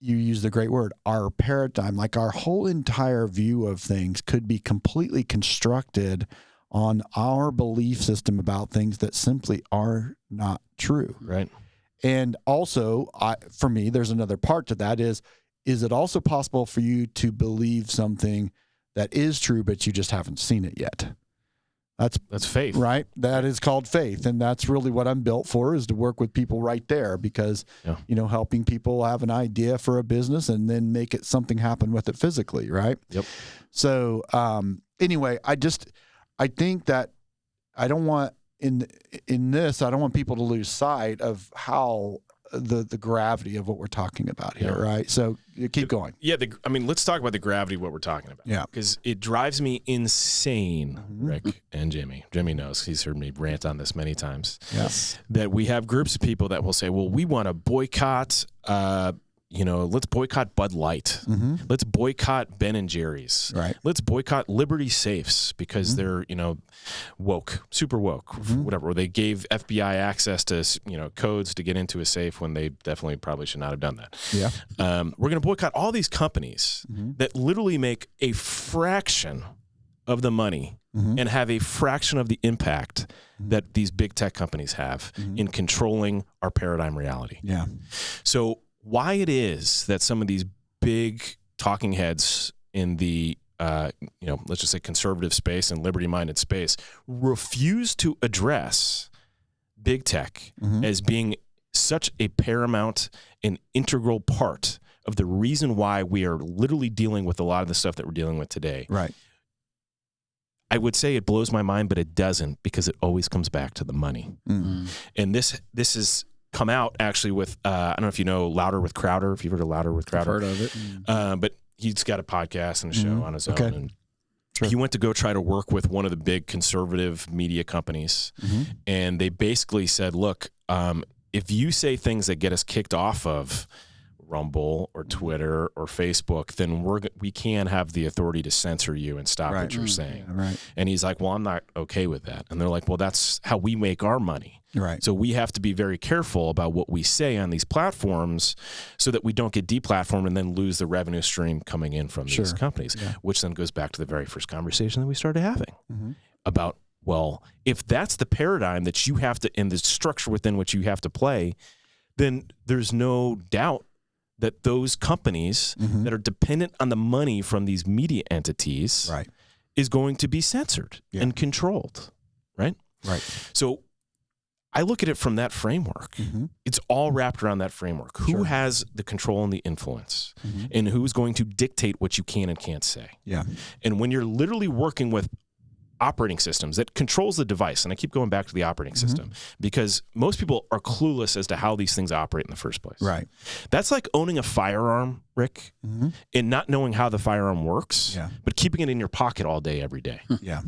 you use the great word, our paradigm, like our whole entire view of things could be completely constructed on our belief system about things that simply are not true. Right. And also, for me, there's another part to that is it also possible for you to believe something that is true, but you just haven't seen it yet? That's faith. Right? That is called faith. And that's really what I'm built for, is to work with people right there, because, helping people have an idea for a business and then make it something happen with it physically. Right. Yep. So, anyway, I think that I don't want in this, I don't want people to lose sight of how the gravity of what we're talking about here. Right. So keep going. Yeah. Let's talk about the gravity of what we're talking about. Yeah. Because it drives me insane, Rick and Jimmy. Jimmy knows, he's heard me rant on this many times. Yes. That we have groups of people that will say, well, we want to boycott, let's boycott Bud Light. Let's boycott Ben and Jerry's. Right. Let's boycott Liberty Safes because they're, woke, super woke, whatever. Or they gave FBI access to, codes to get into a safe when they definitely probably should not have done that. Yeah. We're going to boycott all these companies that literally make a fraction of the money and have a fraction of the impact that these big tech companies have in controlling our paradigm reality. Yeah. So why it is that some of these big talking heads in the, let's just say conservative space and liberty-minded space refuse to address big tech as being such a paramount and integral part of the reason why we are literally dealing with a lot of the stuff that we're dealing with today. Right. I would say it blows my mind, but it doesn't, because it always comes back to the money. And this is come out actually with, I don't know if you know Louder with Crowder, if you've heard of Louder with Crowder. I've heard of it. But he's got a podcast and a show on his own. Okay. And he went to go try to work with one of the big conservative media companies. And they basically said, look, if you say things that get us kicked off of Rumble or Twitter or Facebook, then we can have the authority to censor you and stop what you're saying. Yeah, right. And he's like, well, I'm not okay with that. And they're like, well, that's how we make our money. Right. So we have to be very careful about what we say on these platforms so that we don't get deplatformed and then lose the revenue stream coming in from these companies, which then goes back to the very first conversation that we started having about, well, if that's the paradigm that you have to, and the structure within which you have to play, then there's no doubt that those companies that are dependent on the money from these media entities is going to be censored and controlled, right? Right. So I look at it from that framework. It's all wrapped around that framework. Who has the control and the influence, and who's going to dictate what you can and can't say? Yeah. And when you're literally working with operating systems that controls the device, and I keep going back to the operating system because most people are clueless as to how these things operate in the first place. Right. That's like owning a firearm, Rick, and not knowing how the firearm works, but keeping it in your pocket all day, every day. Yeah.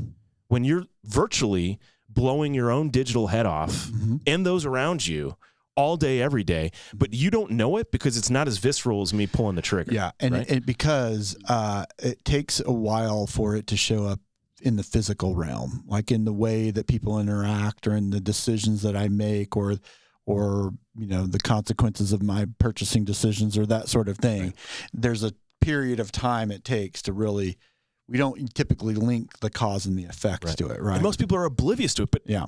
When you're virtually blowing your own digital head off and those around you all day, every day, but you don't know it because it's not as visceral as me pulling the trigger. Yeah. And because it takes a while for it to show up in the physical realm, like in the way that people interact or in the decisions that I make or the consequences of my purchasing decisions or that sort of thing. Right. There's a period of time it takes to really, we don't typically link the cause and the effects to it, right? And most people are oblivious to it, but yeah.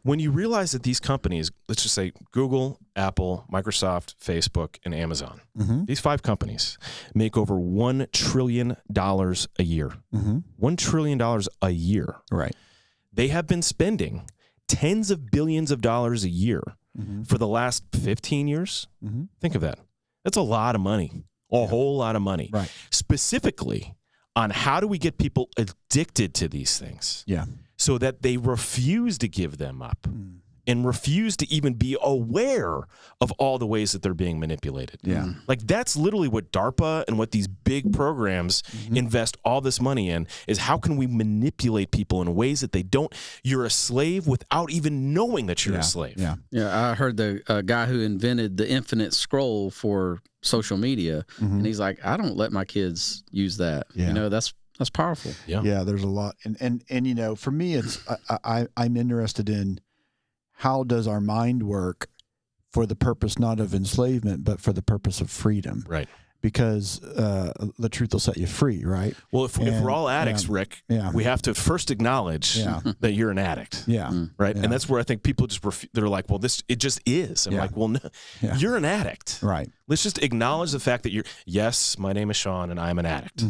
When you realize that these companies, let's just say Google, Apple, Microsoft, Facebook, and Amazon, these 5 companies make over $1 trillion a year. $1 trillion a year. Right. They have been spending tens of billions of dollars a year for the last 15 years. Think of that. That's a lot of money, a whole lot of money. Right. Specifically on how do we get people addicted to these things. Yeah. So that they refuse to give them up and refuse to even be aware of all the ways that they're being manipulated. Yeah. Like that's literally what DARPA and what these big programs invest all this money in, is how can we manipulate people in ways that they don't, you're a slave without even knowing that you're a slave. Yeah. I heard the guy who invented the infinite scroll for social media, and he's like, I don't let my kids use that. Yeah. That's powerful. Yeah, there's a lot. And for me, it's I'm interested in how does our mind work for the purpose not of enslavement, but for the purpose of freedom. Right. Because the truth will set you free, right? Well, if we're all addicts, Rick, we have to first acknowledge that you're an addict. Yeah. Right. Yeah. And that's where I think people just they're like, well, it just is. I'm like, well, no, you're an addict. Right. Let's just acknowledge the fact that yes, my name is Sean and I'm an addict.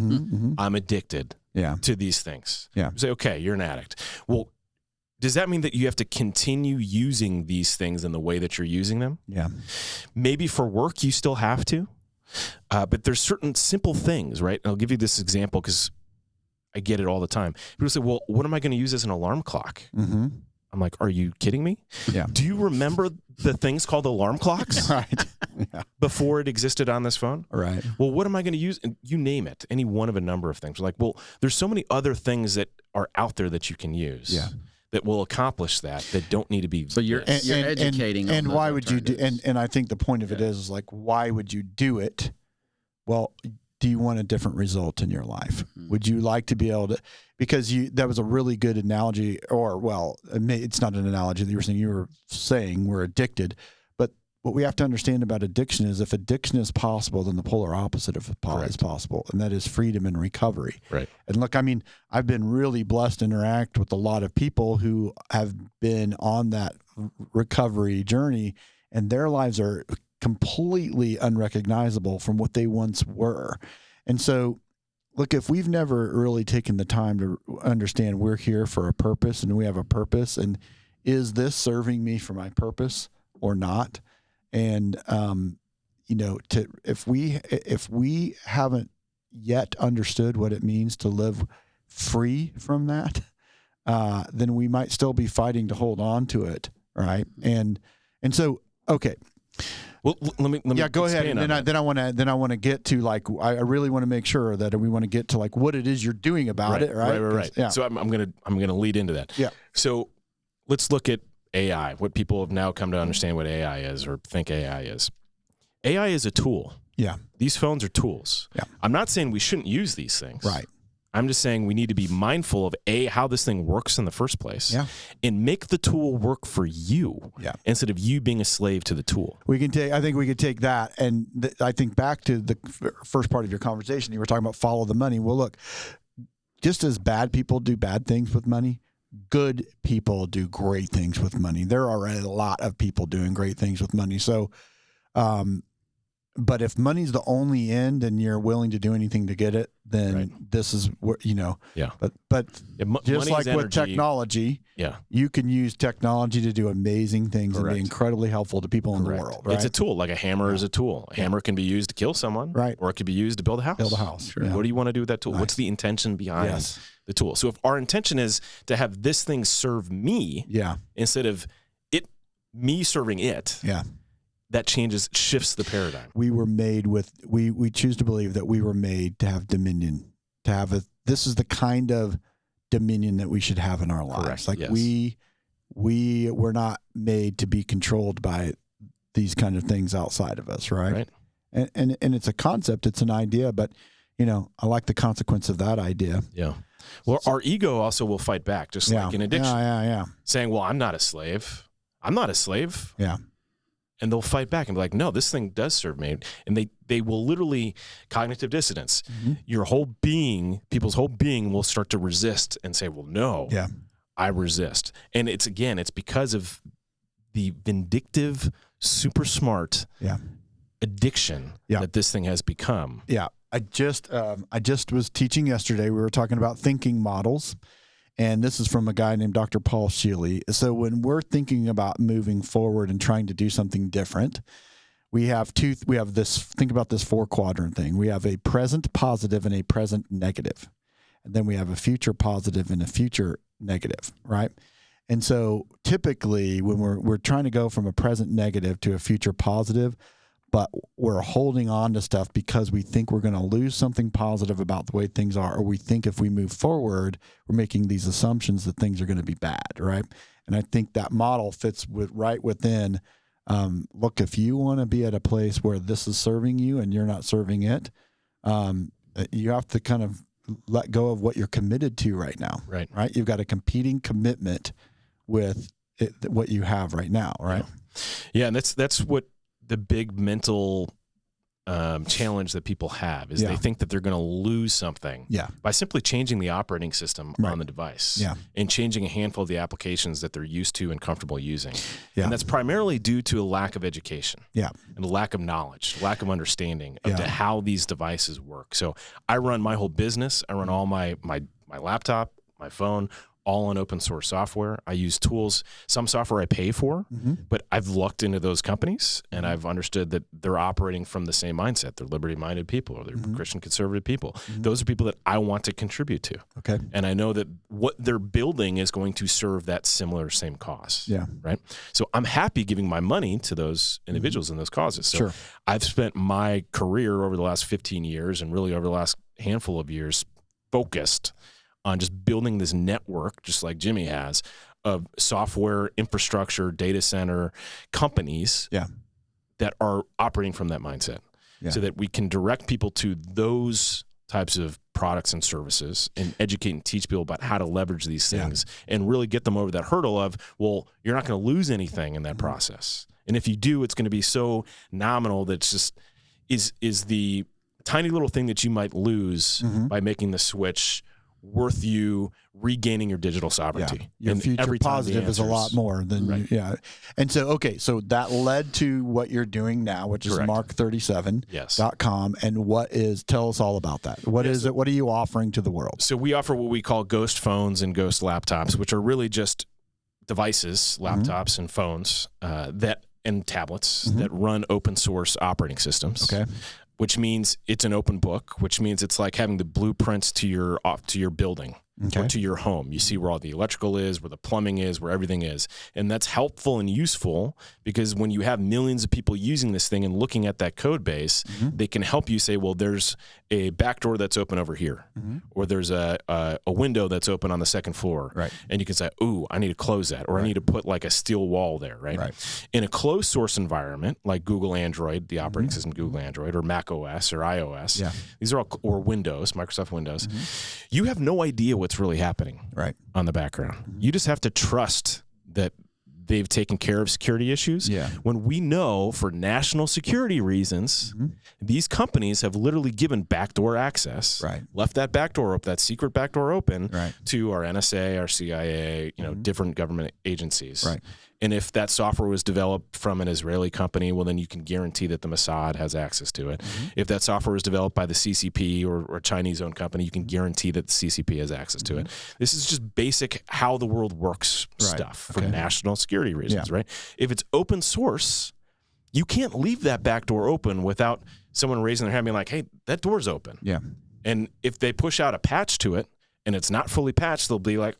I'm addicted to these things. Yeah. You say, okay, you're an addict. Well, does that mean that you have to continue using these things in the way that you're using them? Yeah. Maybe for work, you still have to. But there's certain simple things, right? And I'll give you this example because I get it all the time. People say, well, what am I going to use as an alarm clock? Mm-hmm. I'm like, are you kidding me? Yeah. Do you remember the things called alarm clocks? Right. Yeah. Before it existed on this phone? Right. Well, what am I going to use? And you name it, any one of a number of things. We're like, well, there's so many other things that are out there that you can use. Yeah. That will accomplish that don't need to be. So you're educating. And why would you do? And I think the point of it is like, why would you do it? Well, do you want a different result in your life? Mm-hmm. Would you like to be able to? Because that was a really good analogy, or it's not an analogy that you were saying we're addicted. But what we have to understand about addiction is if addiction is possible, then the polar opposite of it is possible, and that is freedom and recovery. Right. And look, I mean, I've been really blessed to interact with a lot of people who have been on that recovery journey, and their lives are completely unrecognizable from what they once were. And so, look, if we've never really taken the time to understand we're here for a purpose and we have a purpose, and is this serving me for my purpose or not? And, if we haven't yet understood what it means to live free from that, then we might still be fighting to hold on to it. Right. And so, okay. Well, let me go ahead. And then I want to get to like, I really want to make sure that we want to get to like what it is you're doing about it. Right. Yeah. So I'm going to lead into that. Yeah. So let's look at AI, what people have now come to understand what AI is or think AI is. AI is a tool. Yeah. These phones are tools. Yeah. I'm not saying we shouldn't use these things. Right. I'm just saying we need to be mindful of how this thing works in the first place, and make the tool work for you, instead of you being a slave to the tool. I think we could take that, and I think back to the first part of your conversation. You were talking about follow the money. Well, look, just as bad people do bad things with money, good people do great things with money. There are a lot of people doing great things with money. So, but if money's the only end and you're willing to do anything to get it, then this is where, but just like with technology, you can use technology to do amazing things and be incredibly helpful to people in the world. Right? It's a tool. Like a hammer is a tool. A hammer can be used to kill someone, or it could be used to build a house. Sure. What do you want to do with that tool? Nice. What's the intention behind the tool? So if our intention is to have this thing serve me, instead of me serving it, that shifts the paradigm. We were made we choose to believe that we were made to have dominion, this is the kind of dominion that we should have in our lives. Correct. Like we were not made to be controlled by these kind of things outside of us. Right. And it's a concept, it's an idea, but I like the consequence of that idea. Yeah. Well, our ego also will fight back, just like in addiction. Yeah. Saying, well, I'm not a slave. I'm not a slave. Yeah. And they'll fight back and be like, no, this thing does serve me. And they will literally, cognitive dissonance, people's whole being will start to resist and say, well, no, I resist. And it's because of the vindictive, super smart addiction that this thing has become. Yeah. I just was teaching yesterday. We were talking about thinking models. And this is from a guy named Dr. Paul Sheely. So when we're thinking about moving forward and trying to do something different, think about this 4-quadrant thing. We have a present positive and a present negative. And then we have a future positive and a future negative, right? And so typically when we're trying to go from a present negative to a future positive, but we're holding on to stuff because we think we're going to lose something positive about the way things are, or we think if we move forward, we're making these assumptions that things are going to be bad, right? And I think that model fits right within, look, if you want to be at a place where this is serving you and you're not serving it, you have to kind of let go of what you're committed to right now, right? You've got a competing commitment with what you have right now, right? Yeah. Yeah, and that's what the big mental challenge that people have is they think that they're going to lose something by simply changing the operating system on the device and changing a handful of the applications that they're used to and comfortable using. And that's primarily due to a lack of education and a lack of knowledge, lack of understanding of how these devices work. So I run my whole business. I run all my laptop, my phone, all on open source software. I use tools, some software I pay for, but I've looked into those companies and I've understood that they're operating from the same mindset. They're liberty-minded people, or they're Christian conservative people. Those are people that I want to contribute to. Okay. And I know that what they're building is going to serve that same cause. Yeah. Right. So I'm happy giving my money to those individuals and those causes. So I've spent my career over the last 15 years and really over the last handful of years focused on just building this network, just like Jimmy has, of software, infrastructure, data center companies that are operating from that mindset so that we can direct people to those types of products and services and educate and teach people about how to leverage these things and really get them over that hurdle of, well, you're not going to lose anything in that process. And if you do, it's going to be so nominal that it's just is the tiny little thing that you might lose by making the switch worth you regaining your digital sovereignty. Your and future positive is a lot more than And so, okay, so that led to what you're doing now, which is mark37.com. And tell us all about that. What is it? What are you offering to the world? So we offer what we call ghost phones and ghost laptops, which are really just devices, laptops and phones and tablets that run open source operating systems. Okay. Which means it's an open book, which means it's like having the blueprints to your building or to your home. You see where all the electrical is, where the plumbing is, where everything is. And that's helpful and useful because when you have millions of people using this thing and looking at that code base, they can help you say, well, there's a back door that's open over here, or there's a window that's open on the second floor. Right. And you can say, ooh, I need to close that, or I need to put like a steel wall there, right? In a closed source environment like Google Android, the operating system Google Android, or Mac OS or iOS, these are all, or Windows, Microsoft Windows, you have no idea what's really happening on the background. You just have to trust that they've taken care of security issues. When we know for national security reasons, these companies have literally given backdoor access, left that backdoor open, that secret backdoor open to our NSA, our CIA, different government agencies. And if that software was developed from an Israeli company, well, then you can guarantee that the Mossad has access to it. If that software was developed by the CCP or a Chinese-owned company, you can guarantee that the CCP has access to it. This is just basic how the world works stuff for national security reasons, right? If it's open source, you can't leave that back door open without someone raising their hand being like, hey, that door's open. And if they push out a patch to it and it's not fully patched, they'll be like,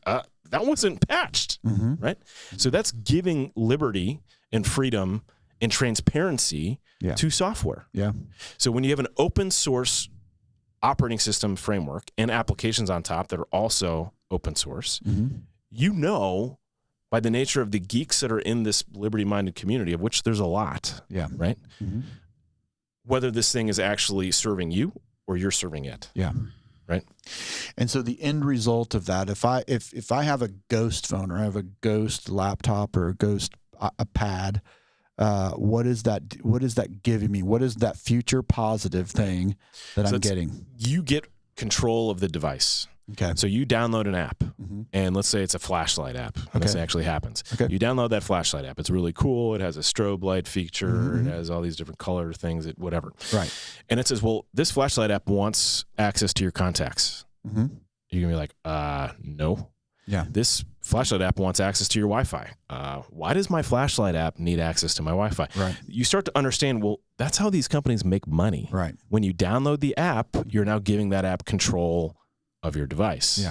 that wasn't patched, right? So that's giving liberty and freedom and transparency to software. So when you have an open source operating system framework and applications on top that are also open source, by the nature of the geeks that are in this liberty-minded community, of which there's a lot, right? Whether this thing is actually serving you or you're serving it. Right. And so the end result of that, if I have a ghost phone or I have a ghost laptop or a ghost pad, what is that giving me? What is that future positive thing that I'm getting? You get control of the device. Okay. So you download an app, and let's say it's a flashlight app, and this actually happens. You download that flashlight app. It's really cool. It has a strobe light feature. It has all these different color things, whatever. And it says, well, this flashlight app wants access to your contacts. You're going to be like, no. This flashlight app wants access to your Wi-Fi. Why does my flashlight app need access to my Wi-Fi? You start to understand, well, that's how these companies make money. When you download the app, you're now giving that app control of your device.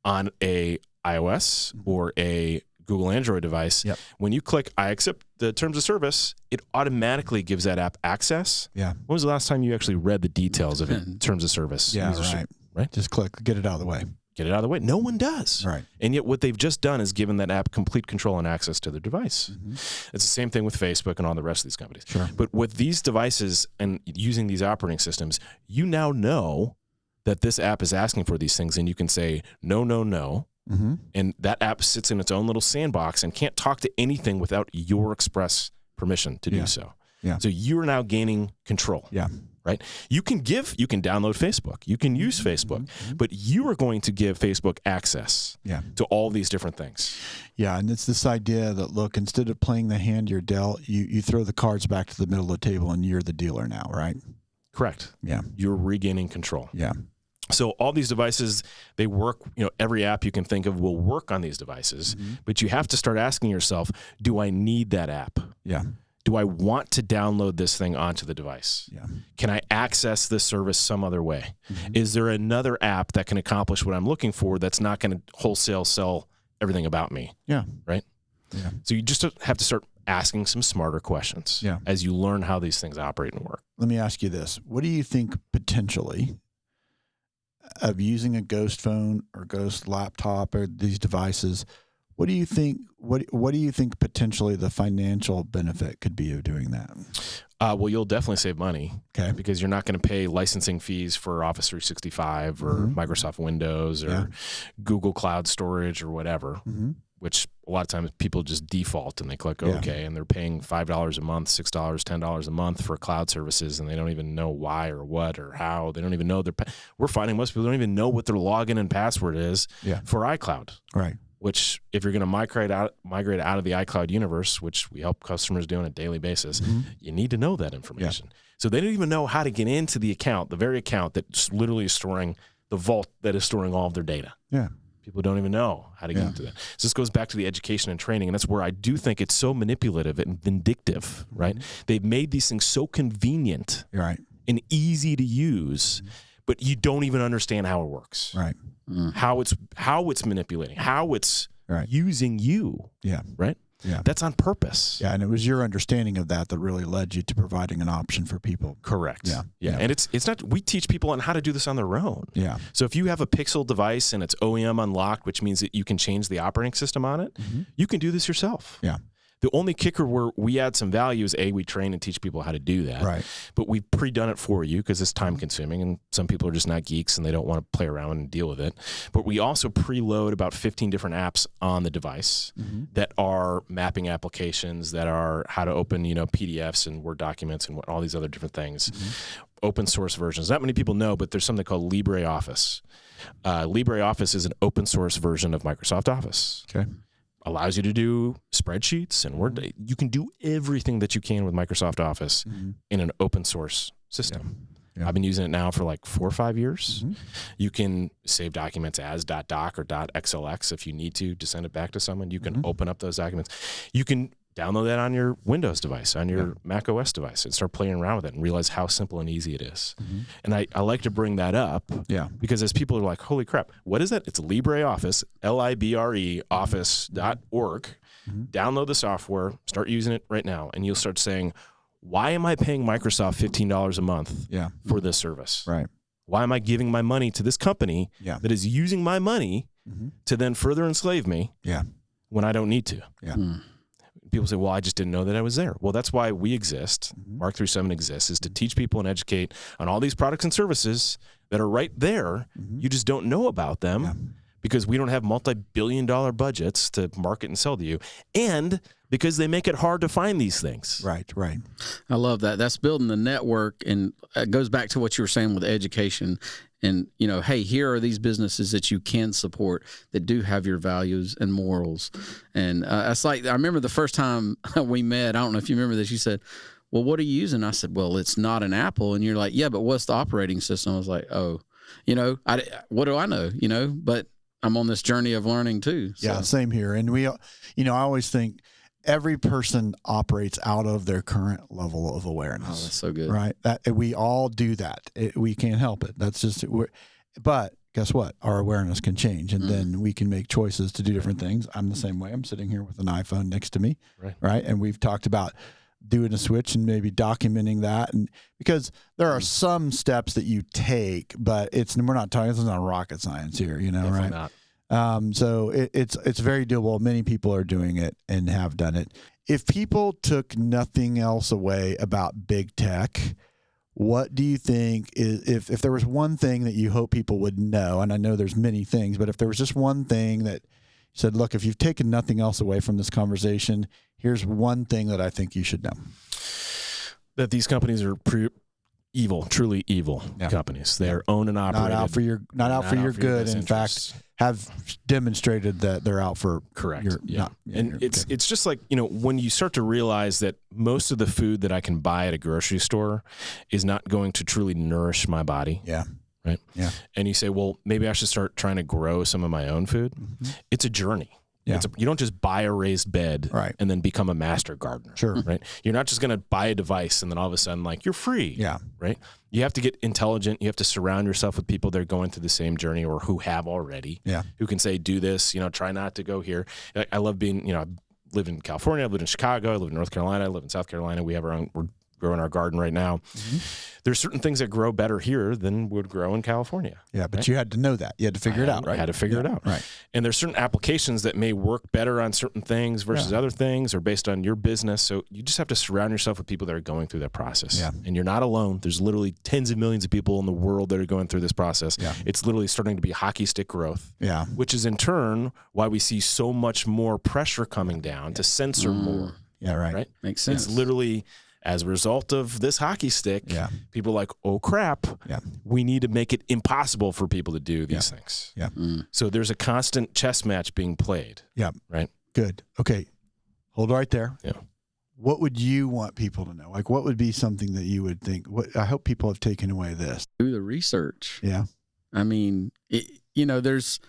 On a iOS or a Google Android device, when you click I accept the terms of service, it automatically gives that app access. When was the last time you actually read the details of it, terms of service? Right? Just click, get it out of the way. Get it out of the way. No one does. And yet what they've just done is given that app complete control and access to their device. It's the same thing with Facebook and all the rest of these companies. But with these devices and using these operating systems, you now know that this app is asking for these things, and you can say, no, no, no, And that app sits in its own little sandbox and can't talk to anything without your express permission to do so. Yeah. So you're now gaining control. Yeah. Right? You can download Facebook. You can use Facebook, but you are going to give Facebook access to all these different things. Yeah. And it's this idea that, look, instead of playing the hand you're dealt, you throw the cards back to the middle of the table and you're the dealer now, right? Correct. Yeah. You're regaining control. Yeah. So all these devices, they work, every app you can think of will work on these devices, but you have to start asking yourself, do I need that app? Yeah. Do I want to download this thing onto the device? Yeah. Can I access this service some other way? Is there another app that can accomplish what I'm looking for that's not going to wholesale sell everything about me? Yeah. Right? Yeah. So you just have to start asking some smarter questions as you learn how these things operate and work. Let me ask you this. What do you think potentially of using a ghost phone or ghost laptop or these devices? What do you think? What do you think potentially the financial benefit could be of doing that? Well, you'll definitely save money, okay, because you're not going to pay licensing fees for Office 365 or Microsoft Windows or Google Cloud Storage or whatever. Which a lot of times people just default and they click OK, and they're paying $5 a month, $6, $10 a month for cloud services, and they don't even know why or what or how. They don't even know we're finding most people don't even know what their login and password is for iCloud. Right. Which, if you're going to migrate out of the iCloud universe, which we help customers do on a daily basis, you need to know that information. Yeah. So they don't even know how to get into the account, the very account that's literally storing the vault that is storing all of their data. Yeah. People don't even know how to get into that. So this goes back to the education and training, and that's where I do think it's so manipulative and vindictive, right? They've made these things so convenient and easy to use, but you don't even understand how it works. Right. How it's manipulating, how it's using you. Yeah. Right? Yeah. That's on purpose. Yeah, and it was your understanding of that really led you to providing an option for people. Correct. Yeah. Yeah. And it's not, we teach people on how to do this on their own. Yeah. So if you have a Pixel device and it's OEM unlocked, which means that you can change the operating system on it, you can do this yourself. Yeah. The only kicker where we add some value is we train and teach people how to do that. Right. But we've pre-done it for you because it's time consuming and some people are just not geeks and they don't want to play around and deal with it. But we also preload about 15 different apps on the device that are mapping applications, that are how to open, PDFs and Word documents and all these other different things. Open source versions. Not many people know, but there's something called LibreOffice. LibreOffice is an open source version of Microsoft Office. Okay. Allows you to do spreadsheets and Word. You can do everything that you can with Microsoft Office in an open source system. Yeah. I've been using it now for like 4 or 5 years. You can save documents as .doc or .xlx if you need to send it back to someone. You can open up those documents. You can download that on your Windows device, on your Mac OS device, and start playing around with it and realize how simple and easy it is. And I like to bring that up because as people are like, holy crap, what is that? It's LibreOffice, LIBRE, office.org. Download the software, start using it right now, and you'll start saying, why am I paying Microsoft $15 a month for this service? Right. Why am I giving my money to this company that is using my money to then further enslave me when I don't need to? Yeah. People say, well, I just didn't know that I was there. Well, that's why we exist. Mark 37 exists, is to teach people and educate on all these products and services that are right there. You just don't know about them because we don't have multi-billion-dollar budgets to market and sell to you, and because they make it hard to find these things. Right, right. I love that. That's building the network, and it goes back to what you were saying with education. And, hey, here are these businesses that you can support that do have your values and morals. And it's like, I remember the first time we met, I don't know if you remember this, you said, well, what are you using? I said, well, it's not an Apple. And you're like, yeah, but what's the operating system? I was like, oh, what do I know? But I'm on this journey of learning too. So. Yeah, same here. And we, I always think every person operates out of their current level of awareness. Oh, that's so good. Right? That we all do that. We can't help it. That's just but guess what? Our awareness can change, and then we can make choices to do different things. I'm the same way. I'm sitting here with an iPhone next to me, right? And we've talked about doing a switch and maybe documenting that, and because there are some steps that you take, but we're not talking. It's not rocket science here, Definitely right? Not. So it's very doable. Many people are doing it and have done it. If people took nothing else away about big tech, what do you think is, if there was one thing that you hope people would know, and I know there's many things, but if there was just one thing that said, look, if you've taken nothing else away from this conversation, here's one thing that I think you should know. That these companies are evil, truly evil companies. They are owned and operated. Not out for your good. In fact, have demonstrated that they're out for correct. It's just like, when you start to realize that most of the food that I can buy at a grocery store is not going to truly nourish my body. Yeah. Right. Yeah. And you say, well, maybe I should start trying to grow some of my own food. Mm-hmm. It's a journey. Yeah. You don't just buy a raised bed and then become a master gardener. Sure. Right. You're not just going to buy a device and then all of a sudden, you're free. Yeah. Right. You have to get intelligent. You have to surround yourself with people that are going through the same journey or who have already. Yeah. Who can say, do this, try not to go here. I love being, I live in California. I live in Chicago. I live in North Carolina. I live in South Carolina. We have we're growing our garden right now. Mm-hmm. There's certain things that grow better here than would grow in California. Yeah, but you had to know that. You had to figure it out, right? I had to figure it out. Right. And there's certain applications that may work better on certain things versus other things or based on your business. So you just have to surround yourself with people that are going through that process. Yeah. And you're not alone. There's literally tens of millions of people in the world that are going through this process. Yeah. It's literally starting to be hockey stick growth. Yeah. Which is in turn why we see so much more pressure coming down to censor more. Yeah, right. Makes sense. It's literally as a result of this hockey stick, people are like, oh, crap, we need to make it impossible for people to do these things. Yeah. So there's a constant chess match being played. Yeah. Right? Good. Okay. Hold right there. Yeah. What would you want people to know? What would be something that you would think, I hope people have taken away this. Do the research. Yeah. I mean, there's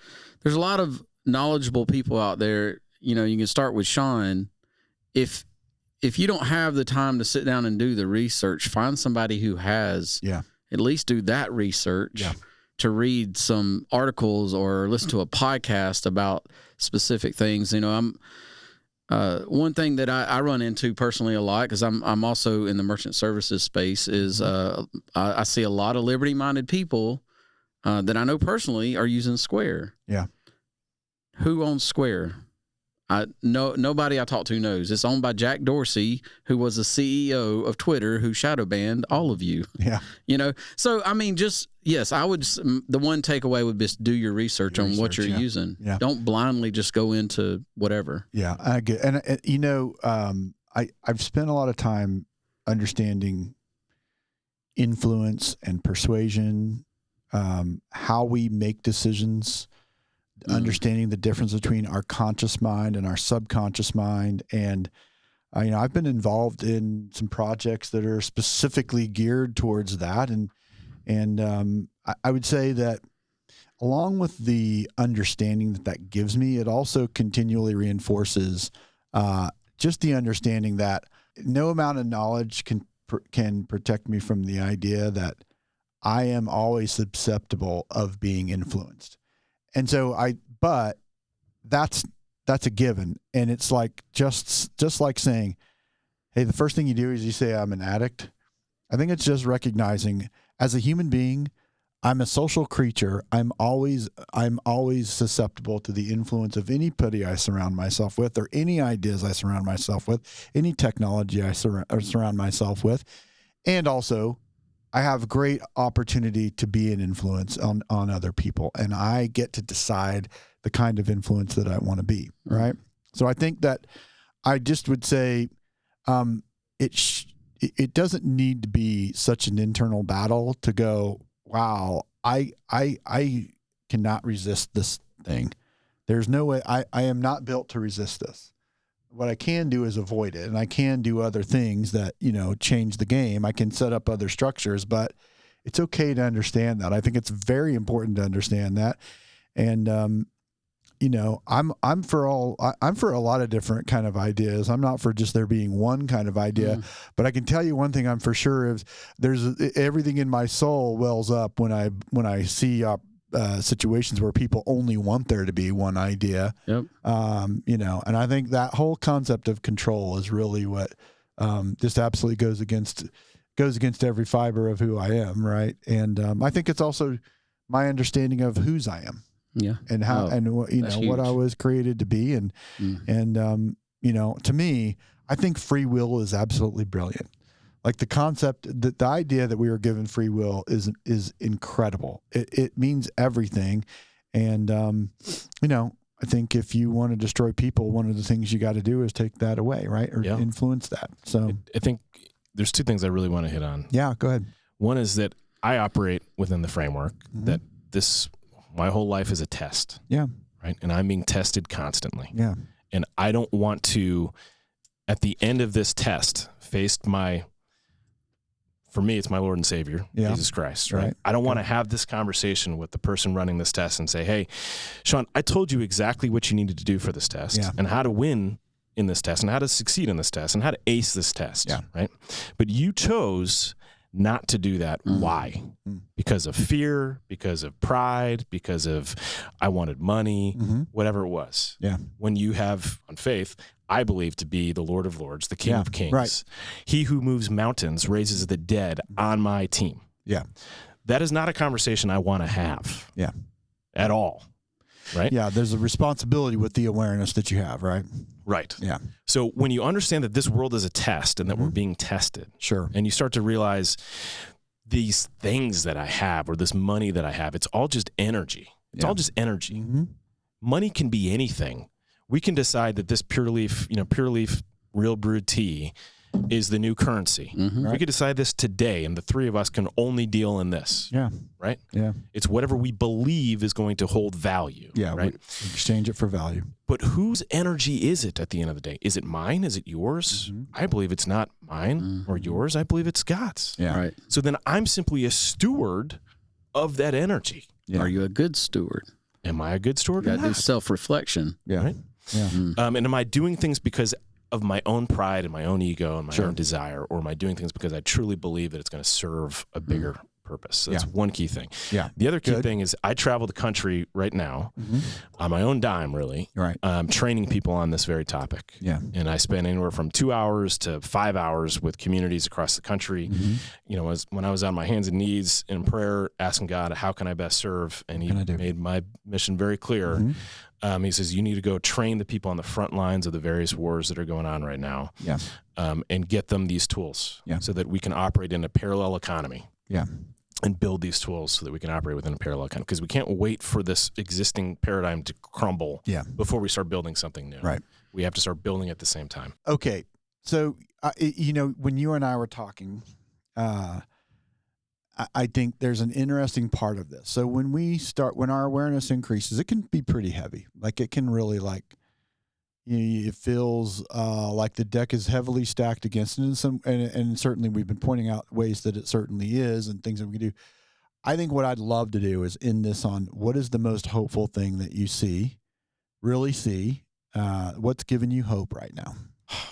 a lot of knowledgeable people out there. You can start with Sean. If you don't have the time to sit down and do the research, find somebody who has. Yeah. At least do that research to read some articles or listen to a podcast about specific things. I'm one thing that I run into personally a lot because I'm also in the merchant services space is I see a lot of liberty-minded people that I know personally are using Square. Yeah. Who owns Square? Nobody I talk to knows. It's owned by Jack Dorsey, who was the CEO of Twitter, who shadow banned all of you. Yeah. So I mean, I would. The one takeaway would be do your research on what you're using. Yeah. Don't blindly just go into whatever. Yeah, I get. And I've spent a lot of time understanding influence and persuasion, how we make decisions. Understanding the difference between our conscious mind and our subconscious mind. And, I've been involved in some projects that are specifically geared towards that. And I would say that along with the understanding that gives me, it also continually reinforces just the understanding that no amount of knowledge can protect me from the idea that I am always susceptible of being influenced. And so but that's a given. And it's like, just like saying, hey, the first thing you do is you say, I'm an addict. I think it's just recognizing as a human being, I'm a social creature. I'm always susceptible to the influence of anybody I surround myself with or any ideas I surround myself with, any technology I surround myself with. And also, I have great opportunity to be an influence on other people, and I get to decide the kind of influence that I want to be, right? So I think that I just would say it doesn't need to be such an internal battle to go, wow, I cannot resist this thing. There's no way. I am not built to resist this. What I can do is avoid it, and I can do other things that, change the game. I can set up other structures, but it's okay to understand that. I think it's very important to understand that. And, I'm for a lot of different kind of ideas. I'm not for just there being one kind of idea, but I can tell you one thing I'm for sure is everything in my soul wells up when I see situations where people only want there to be one idea. Yep. And I think that whole concept of control is really what just absolutely goes against every fiber of who I am, right? And I think it's also my understanding of whose I am. Yeah. And how what I was created to be and to me, I think free will is absolutely brilliant. Like the concept, the idea that we are given free will is incredible. It means everything. And, I think if you want to destroy people, one of the things you got to do is take that away, right? Or influence that. So I think there's two things I really want to hit on. Yeah, go ahead. One is that I operate within the framework that my whole life is a test. Yeah. Right. And I'm being tested constantly. Yeah. And I don't want to, at the end of this test, for me, it's my Lord and Savior, Jesus Christ, right? I don't want to have this conversation with the person running this test and say, hey, Sean, I told you exactly what you needed to do for this test and how to win in this test and how to succeed in this test and how to ace this test, right? But you chose not to do that. Why? Because of fear, because of pride, because of I wanted money, whatever it was. Yeah. When you have, on faith, I believe to be the Lord of Lords, the King of Kings. Right. He who moves mountains, raises the dead on my team. Yeah. That is not a conversation I want to have. Yeah. At all. Right? Yeah, there's a responsibility with the awareness that you have, right? Right. Yeah. So when you understand that this world is a test and that we're being tested, sure, and you start to realize these things that I have or this money that I have, it's all just energy. It's all just energy. Money can be anything. We can decide that this pure leaf real brewed tea is the new currency. We could decide this today, and the three of us can only deal in this. Yeah. Right? Yeah. It's whatever we believe is going to hold value. Yeah. Right? We exchange it for value. But whose energy is it at the end of the day? Is it mine? Is it yours? I believe it's not mine or yours. I believe it's God's. Yeah. Right. So then I'm simply a steward of that energy. Yeah. Are you a good steward? Am I a good steward? You or got to do not? self-reflection. Yeah. Right? Yeah. And am I doing things because of my own pride and my own ego and my own desire, or am I doing things because I truly believe that it's going to serve a bigger purpose? So that's one key thing. Yeah. The other key thing is I travel the country right now on my own dime, really. Right. Training people on this very topic. Yeah. And I spend anywhere from 2 hours to 5 hours with communities across the country. When I was on my hands and knees in prayer, asking God, how can I best serve? And he made my mission very clear. He says, you need to go train the people on the front lines of the various wars that are going on right now. Yeah. And get them these tools so that we can operate in a parallel economy. Yeah. And build these tools so that we can operate within a parallel economy. Because we can't wait for this existing paradigm to crumble before we start building something new. Right. We have to start building at the same time. Okay. So, when you and I were talking, I think there's an interesting part of this. So when our awareness increases, it can be pretty heavy. Like it can really it feels like the deck is heavily stacked against it. And certainly we've been pointing out ways that it certainly is and things that we can do. I think what I'd love to do is end this on what is the most hopeful thing that you really see, what's giving you hope right now?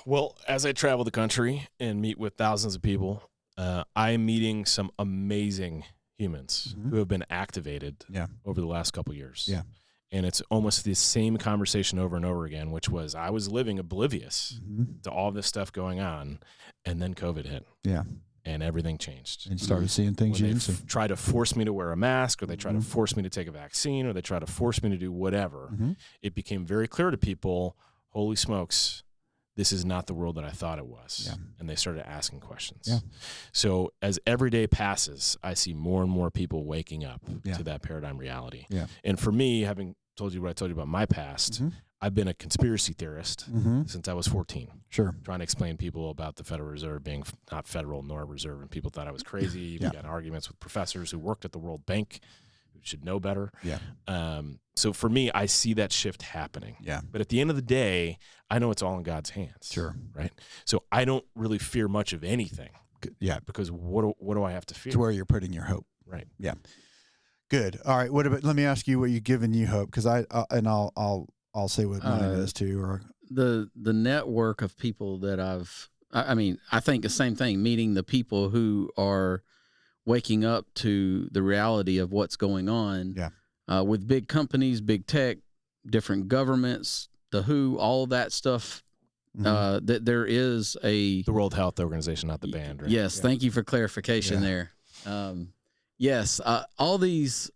Well, as I travel the country and meet with thousands of people, I am meeting some amazing humans who have been activated over the last couple of years. Yeah. And it's almost the same conversation over and over again, which was I was living oblivious to all this stuff going on, and then COVID hit. Yeah. And everything changed. And you started seeing things when you they didn't see. Try to force me to wear a mask, or they try to force me to take a vaccine, or they try to force me to do whatever. It became very clear to people, holy smokes, this is not the world that I thought it was. Yeah. And they started asking questions. Yeah. So as every day passes, I see more and more people waking up to that paradigm reality. Yeah. And for me, having told you what I told you about my past, I've been a conspiracy theorist since I was 14. Sure. Trying to explain people about the Federal Reserve being not federal nor reserve, and people thought I was crazy. We got arguments with professors who worked at the World Bank who should know better. Yeah. So for me, I see that shift happening. Yeah. But at the end of the day, I know it's all in God's hands. Sure. Right. So I don't really fear much of anything. Yeah. Because what do I have to fear? It's where you're putting your hope. Right. Yeah. Good. All right. What about? Let me ask you what you're giving you hope, because I'll say what mine is too. Or the network of people that I think the same thing. Meeting the people who are waking up to the reality of what's going on. Yeah. With big companies, big tech, different governments, the WHO, all of that stuff. That there is the World Health Organization, not the band. Right? Yes. Yeah. Thank you for clarification there. Yes. All these,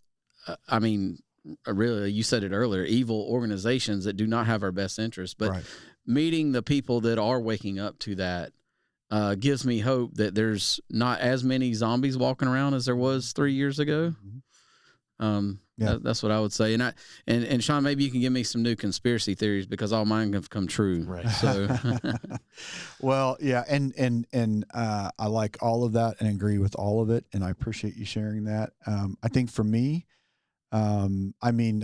really, you said it earlier, evil organizations that do not have our best interests, but meeting the people that are waking up to that, gives me hope that there's not as many zombies walking around as there was 3 years ago. That's what I would say. And Sean, maybe you can give me some new conspiracy theories because all mine have come true. Right. So, well, yeah. And I like all of that and agree with all of it. And I appreciate you sharing that. I think for me, I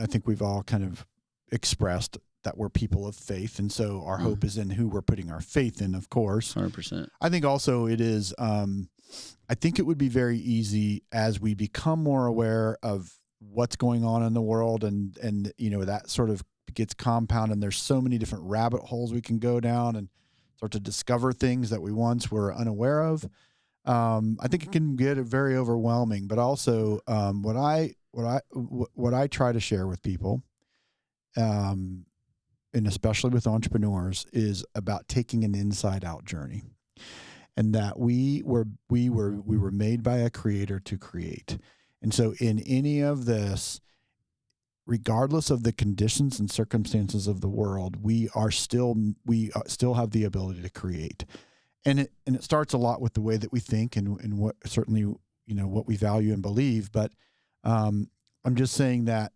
think we've all kind of expressed that we're people of faith. And so our hope is in who we're putting our faith in, of course. 100%. I think also it is, I think it would be very easy as we become more aware of what's going on in the world and that sort of gets compounded and there's so many different rabbit holes we can go down and start to discover things that we once were unaware of. I think it can get very overwhelming, but also, what I try to share with people, and especially with entrepreneurs, is about taking an inside out journey, and that we were made by a creator to create. And so in any of this, regardless of the conditions and circumstances of the world, we still have the ability to create. And it starts a lot with the way that we think and what certainly, what we value and believe. But, I'm just saying that,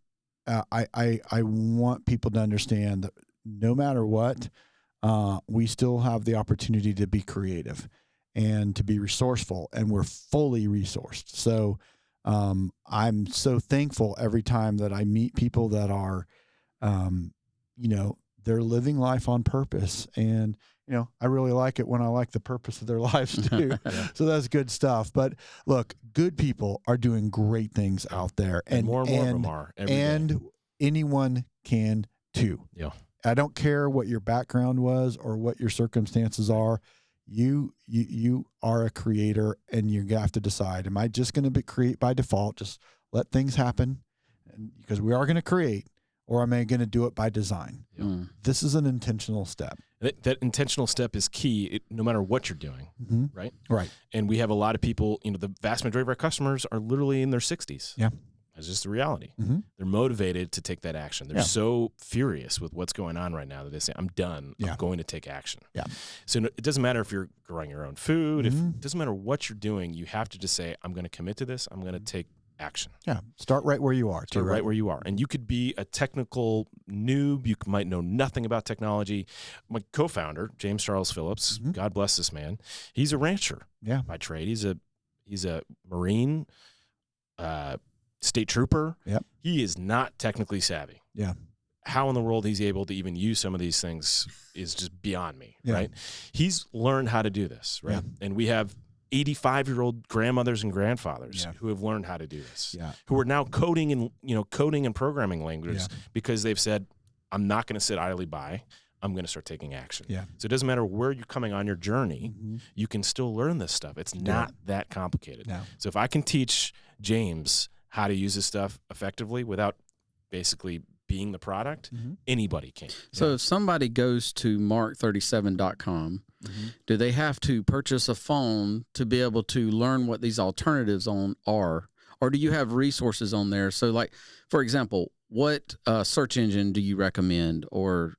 I want people to understand that no matter what, we still have the opportunity to be creative and to be resourceful, and we're fully resourced. So, I'm so thankful every time that I meet people that are, they're living life on purpose. And, I really like it when I like the purpose of their lives too. So that's good stuff. But look, good people are doing great things out there. And more and more of them are. And anyone can too. Yeah. I don't care what your background was or what your circumstances are. You are a creator, and you have to decide, am I just going to create by default, just let things happen, because we are going to create, or am I going to do it by design? This is an intentional step. That intentional step is key, no matter what you're doing, right? Right. And we have a lot of people, the vast majority of our customers are literally in their 60s. Yeah. That's just the reality. They're motivated to take that action. They're so furious with what's going on right now that they say, I'm done. I'm going to take action. Yeah. So it doesn't matter if you're growing your own food. It doesn't matter what you're doing. You have to just say, I'm going to commit to this. I'm going to take action. Yeah. Start right where you are. Start right where you are. And you could be a technical noob. You might know nothing about technology. My co-founder, James Sorrells Phillips, God bless this man. He's a rancher by trade. He's a Marine, state trooper. Yep. He is not technically savvy. Yeah. How in the world he's able to even use some of these things is just beyond me, right? He's learned how to do this, right? And we have 85-year-old grandmothers and grandfathers who have learned how to do this, who are now coding and programming languages because they've said, I'm not going to sit idly by. I'm going to start taking action. Yeah. So it doesn't matter where you're coming on your journey, you can still learn this stuff. It's not that complicated. No. So if I can teach James how to use this stuff effectively without basically being the product, anybody can. So if somebody goes to mark37.com, do they have to purchase a phone to be able to learn what these alternatives are? Or do you have resources on there? So like, for example, what search engine do you recommend? Or,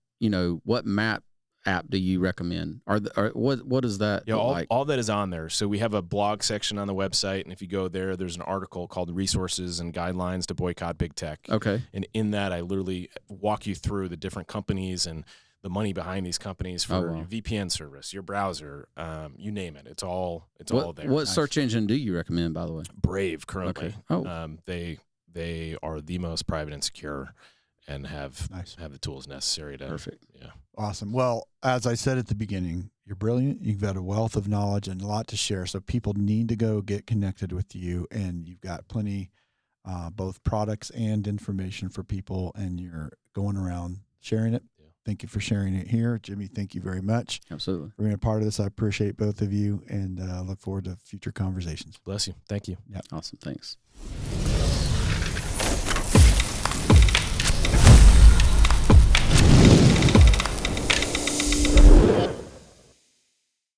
what map app do you recommend? What is that look like? All that is on there. So we have a blog section on the website, and if you go there, there's an article called Resources and Guidelines to Boycott Big Tech. Okay. And in that, I literally walk you through the different companies and the money behind these companies for your VPN service, your browser, you name it. It's all there. What search engine do you recommend, by the way? Brave, currently. Okay. Oh. They are the most private and secure, and have the tools necessary to. Perfect. Yeah. Awesome. Well, as I said at the beginning, you're brilliant. You've got a wealth of knowledge and a lot to share. So people need to go get connected with you, and you've got plenty, both products and information for people, and you're going around sharing it. Yeah. Thank you for sharing it here. Jimmy, thank you very much. Absolutely. For being a part of this. I appreciate both of you, and look forward to future conversations. Bless you. Thank you. Yeah. Awesome. Thanks.